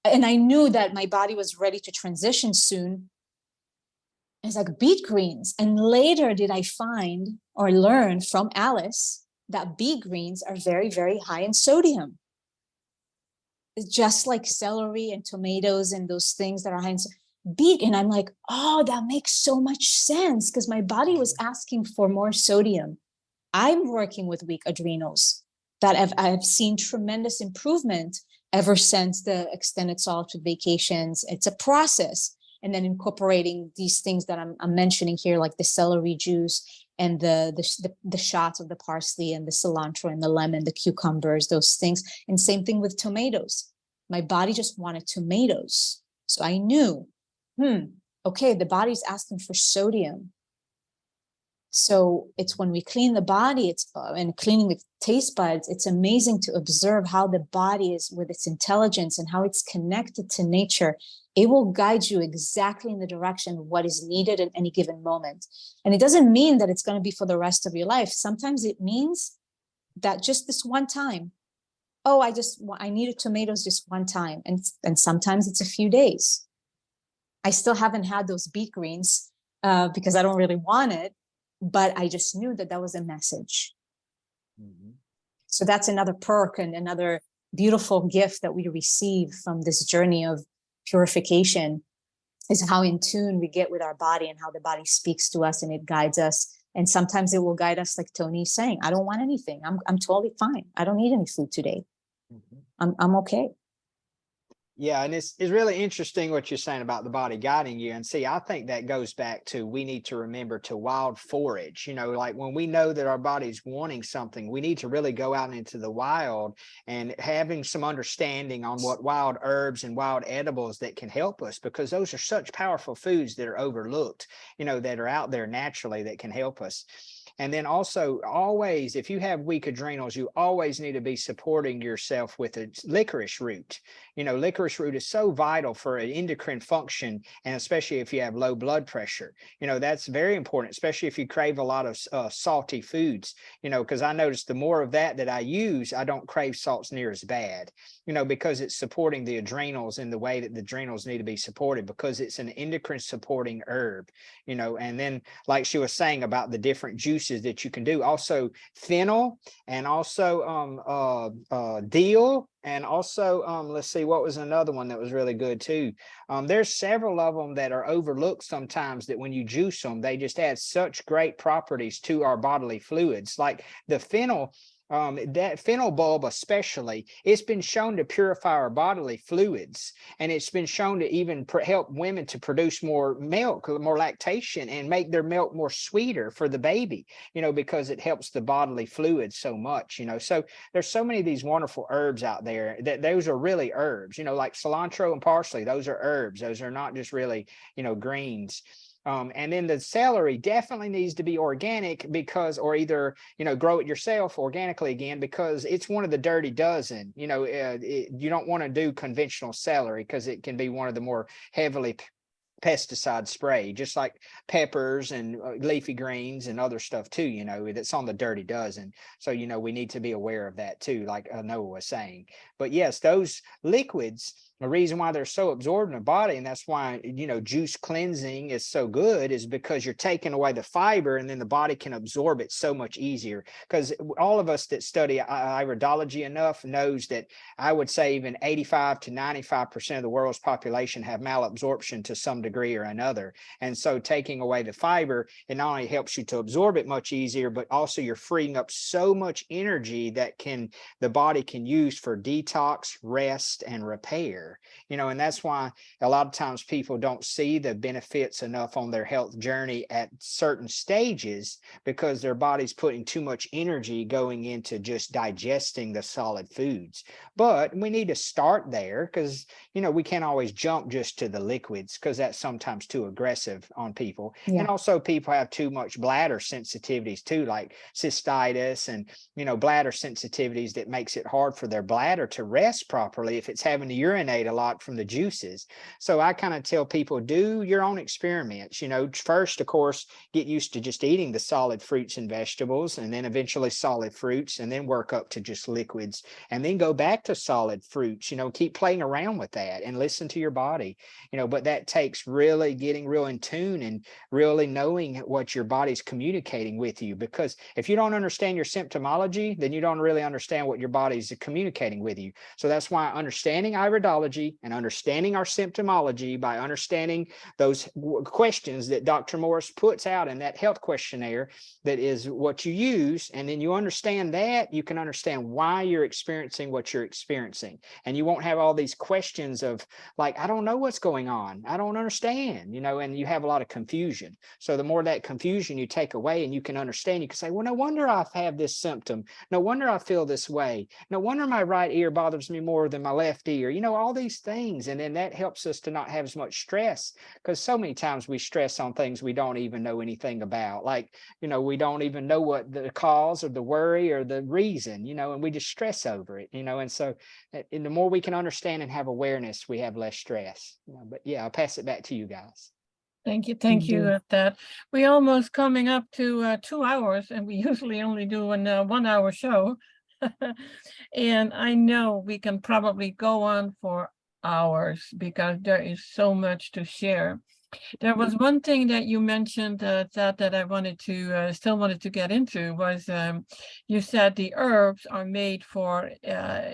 And I knew that my body was ready to transition soon. It's like beet greens. And later did I find or learn from Alice that beet greens are very, very high in sodium. It's just like celery and tomatoes and those things that are high in beet. And I'm like, oh, that makes so much sense, because my body was asking for more sodium. I'm working with weak adrenals that I've seen tremendous improvement ever since the extended solitude vacations. It's a process. And then incorporating these things that I'm mentioning here, like the celery juice and the shots of the parsley and the cilantro and the lemon, the cucumbers, those things. And same thing with tomatoes. My body just wanted tomatoes. So I knew, okay, the body's asking for sodium. So it's when we clean the body, and cleaning the taste buds, it's amazing to observe how the body is with its intelligence and how it's connected to nature. It will guide you exactly in the direction of what is needed at any given moment. And it doesn't mean that it's going to be for the rest of your life. Sometimes it means that just this one time, oh, I needed tomatoes just one time. And sometimes it's a few days. I still haven't had those beet greens because I don't really want it, but I just knew that that was a message. Mm-hmm. So that's another perk and another beautiful gift that we receive from this journey of purification, is how in tune we get with our body and how the body speaks to us and it guides us. And sometimes it will guide us, like Tony is saying, I don't want anything. I'm totally fine. I don't need any food today. Mm-hmm. I'm okay. Yeah, and it's really interesting what you're saying about the body guiding you. And see, I think that goes back to, we need to remember to wild forage. You know, like when we know that our body's wanting something, we need to really go out into the wild and having some understanding on what wild herbs and wild edibles that can help us, because those are such powerful foods that are overlooked, you know, that are out there naturally that can help us. And then also, always, if you have weak adrenals, you always need to be supporting yourself with a licorice root. You know, licorice root is so vital for an endocrine function, and especially if you have low blood pressure. You know, that's very important, especially if you crave a lot of salty foods, you know, because I noticed the more of that I use, I don't crave salts near as bad, you know, because it's supporting the adrenals in the way that the adrenals need to be supported, because it's an endocrine supporting herb, you know. And then, like she was saying about the different juices that you can do, also fennel, and also dill, and also let's see, what was another one that was really good too? There's several of them that are overlooked sometimes, that when you juice them, they just add such great properties to our bodily fluids. Like the fennel, that fennel bulb especially, it's been shown to purify our bodily fluids, and it's been shown to even help women to produce more milk, more lactation, and make their milk more sweeter for the baby, you know, because it helps the bodily fluids so much, you know. So there's so many of these wonderful herbs out there that those are really herbs, you know, like cilantro and parsley. Those are herbs. Those are not just really, you know, greens. And then the celery definitely needs to be organic, because, or either, you know, grow it yourself organically again, because it's one of the dirty dozen. You know, you don't want to do conventional celery because it can be one of the more heavily pesticide spray, just like peppers and leafy greens and other stuff too, you know, that's on the dirty dozen. So, you know, we need to be aware of that too, like Noah was saying. But yes, those liquids, the reason why they're so absorbed in the body, and that's why, you know, juice cleansing is so good, is because you're taking away the fiber, and then the body can absorb it so much easier. Because all of us that study iridology enough knows that I would say even 85 to 95% of the world's population have malabsorption to some degree or another. And so taking away the fiber, it not only helps you to absorb it much easier, but also you're freeing up so much energy that the body can use for detox, rest, and repair. You know, and that's why a lot of times people don't see the benefits enough on their health journey at certain stages, because their body's putting too much energy going into just digesting the solid foods. But we need to start there, because, you know, we can't always jump just to the liquids, because that's sometimes too aggressive on people. Yeah. And also people have too much bladder sensitivities too, like cystitis and, you know, bladder sensitivities that makes it hard for their bladder to rest properly if it's having to urinate a lot from the juices. So I kind of tell people, do your own experiments. You know, first, of course, get used to just eating the solid fruits and vegetables, and then eventually solid fruits, and then work up to just liquids, and then go back to solid fruits. You know, keep playing around with that and listen to your body, you know. But that takes really getting real in tune and really knowing what your body's communicating with you, because if you don't understand your symptomology, then you don't really understand what your body's communicating with you. So that's why understanding iridology and understanding our symptomology, by understanding those questions that Dr. Morris puts out in that health questionnaire, that is what you use, and then you understand that, you can understand why you're experiencing what you're experiencing, and you won't have all these questions of like, I don't know what's going on, I don't understand, you know, and you have a lot of confusion. So the more that confusion you take away and you can understand, you can say, well, no wonder I have this symptom, no wonder I feel this way, no wonder my right ear bothers me more than my left ear, you know, all these things. And then that helps us to not have as much stress, because so many times we stress on things we don't even know anything about, like, you know, we don't even know what the cause or the worry or the reason, you know, and we just stress over it, you know. And so and the more we can understand and have awareness, we have less stress, you know. But yeah, I'll pass it back to you guys. Thank you. Thank you at that. We almost coming up to 2 hours, and we usually only do a 1 hour show. And I know we can probably go on for hours because there is so much to share. There was one thing that you mentioned that I wanted to still wanted to get into was you said the herbs are made for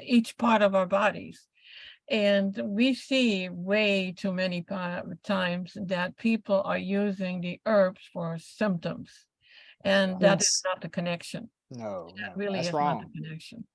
each part of our bodies. And we see way too many times that people are using the herbs for symptoms. And that is Yes. not the connection. No, That really that's is not wrong. the connection.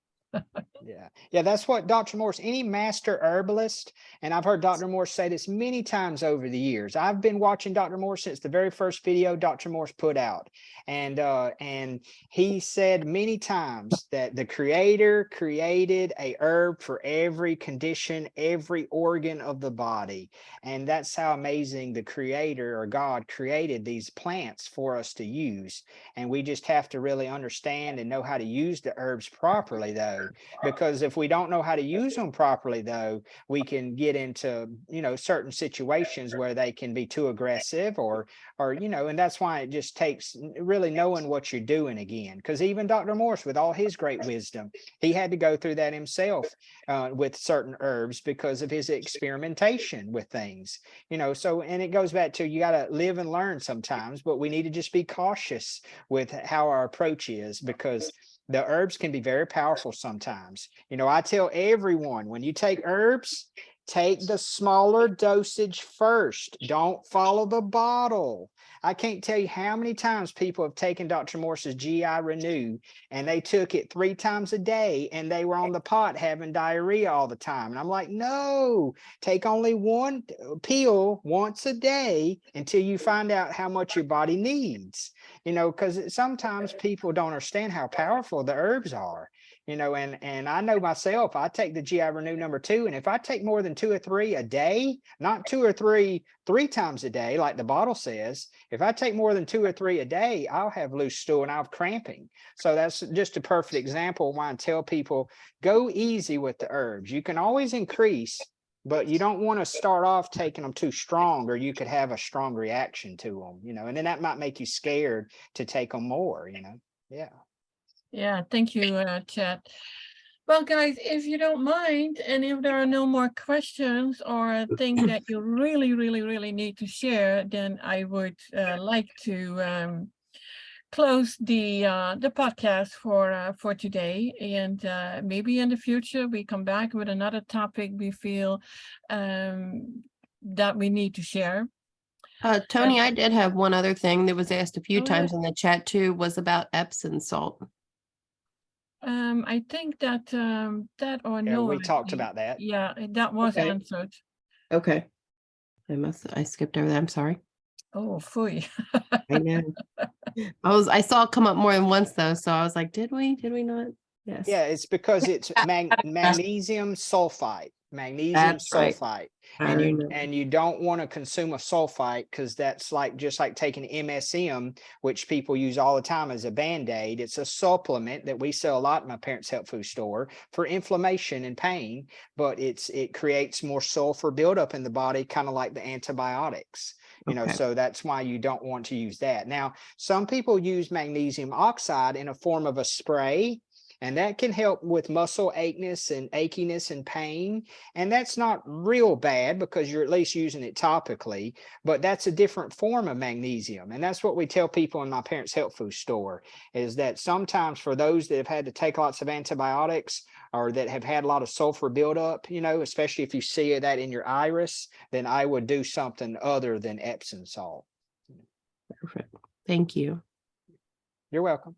Yeah, that's what Dr. Morse, any master herbalist, and I've heard Dr. Morse say this many times over the years. I've been watching Dr. Morse since the very first video Dr. Morse put out. And he said many times that the creator created a herb for every condition, every organ of the body. And that's how amazing the creator or God created these plants for us to use. And we just have to really understand and know how to use the herbs properly, though, because if we don't know how to use them properly, though, we can get into, certain situations where they can be too aggressive or, and that's why it just takes really knowing what you're doing again. Because even Dr. Morse, with all his great wisdom, he had to go through that himself with certain herbs because of his experimentation with things, so, and it goes back to, you got to live and learn sometimes, but we need to just be cautious with how our approach is, because the herbs can be very powerful sometimes. I tell everyone, when you take herbs, take the smaller dosage first. Don't follow the bottle. I can't tell you how many times people have taken Dr. Morse's GI Renew and they took it 3 times a day and they were on the pot having diarrhea all the time. And I'm like, no, take only one pill once a day until you find out how much your body needs. Because sometimes people don't understand how powerful the herbs are, and I know myself, I take the GI Renew #2, and if I take more than 2 or 3 a day, not 2 or 3 times a day, like the bottle says, if I take more than 2 or 3 a day, I'll have loose stool and I'll have cramping. So that's just a perfect example why I tell people, go easy with the herbs. You can always increase, but you don't want to start off taking them too strong, or you could have a strong reaction to them, and then that might make you scared to take them more, Yeah. Yeah, thank you, Chet. Well, guys, if you don't mind, and if there are no more questions or things that you really, really, really need to share, then I would like to close the podcast for today. And maybe in the future we come back with another topic we feel that we need to share. Tony, I did have one other thing that was asked a few Oh, times yeah. in the chat too, was about Epsom salt. I think that that or Yeah, no, we talked about that. Yeah, that was Okay. answered. Okay. I skipped over that. I'm sorry. Oh, phooey. I know. I saw it come up more than once though, so I was like, did we not? Yes. Yeah, it's because it's magnesium sulfite. Magnesium That's right. sulfite. I And know. and you don't want to consume a sulfite, because that's just like taking MSM, which people use all the time as a band-aid. It's a supplement that we sell a lot in my parents' health food store for inflammation and pain, but it creates more sulfur buildup in the body, kind of like the antibiotics. Okay. So that's why you don't want to use that. Now, some people use magnesium oxide in a form of a spray, and that can help with muscle achiness and pain. And that's not real bad because you're at least using it topically, but that's a different form of magnesium. And that's what we tell people in my parents' health food store, is that sometimes for those that have had to take lots of antibiotics or that have had a lot of sulfur buildup, especially if you see that in your iris, then I would do something other than Epsom salt. Perfect. Thank you. You're welcome.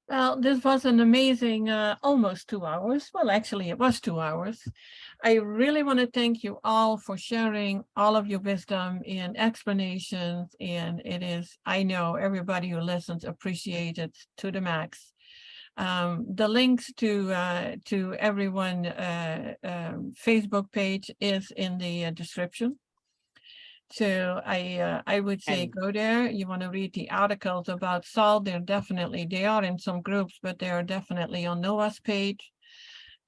Well, this was an amazing almost 2 hours. Well, actually, it was 2 hours. I really want to thank you all for sharing all of your wisdom and explanations. And it is, I know everybody who listens appreciates it to the max. The links to everyone Facebook page is in the description. So I would say go there. You want to read the articles about salt. They are in some groups, but they are definitely on Noah's page.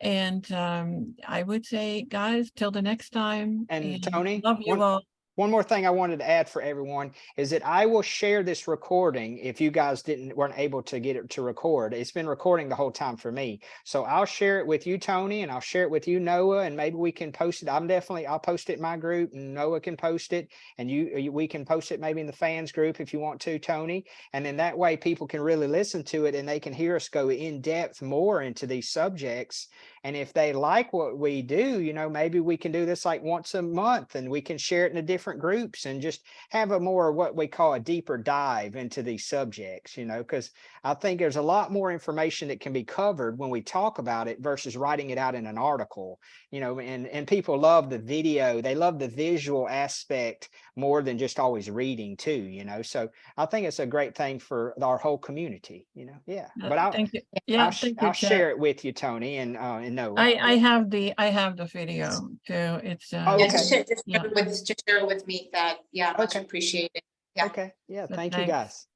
And I would say, guys, till the next time. And Tony, love you all. One more thing I wanted to add for everyone is that I will share this recording if you guys weren't able to get it to record. It's been recording the whole time for me. So I'll share it with you, Tony, and I'll share it with you, Noah, and maybe we can post it. I'll post it in my group, and Noah can post it, and we can post it maybe in the fans group if you want to, Tony. And then that way people can really listen to it and they can hear us go in depth more into these subjects. And if they like what we do, maybe we can do this like once a month, and we can share it in a different groups and just have a more what we call a deeper dive into these subjects, because I think there's a lot more information that can be covered when we talk about it versus writing it out in an article, and people love the video. They love the visual aspect more than just always reading too, so I think it's a great thing for our whole community, yeah. But Thank you. Yeah, thank you, I'll Chad. share it with you, Tony, and Noah. I have the video too. It's Oh, Yeah, okay. just share it with me, that, yeah, much Okay. appreciated. Yeah. Okay. Yeah. So Thank you, thanks. guys.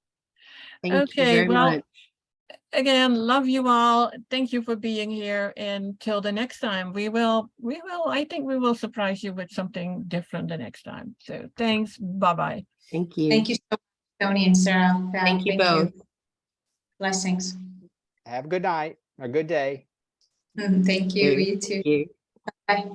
Thank you Okay, very well, much. again, love you all. Thank you for being here. Until the next time, I think we will surprise you with something different the next time. So thanks. Bye-bye. Thank you. Thank you so much, Tony and Sarah. Thank you both. Blessings. Have a good night or good day. Thank you. You too. Thank you. Bye.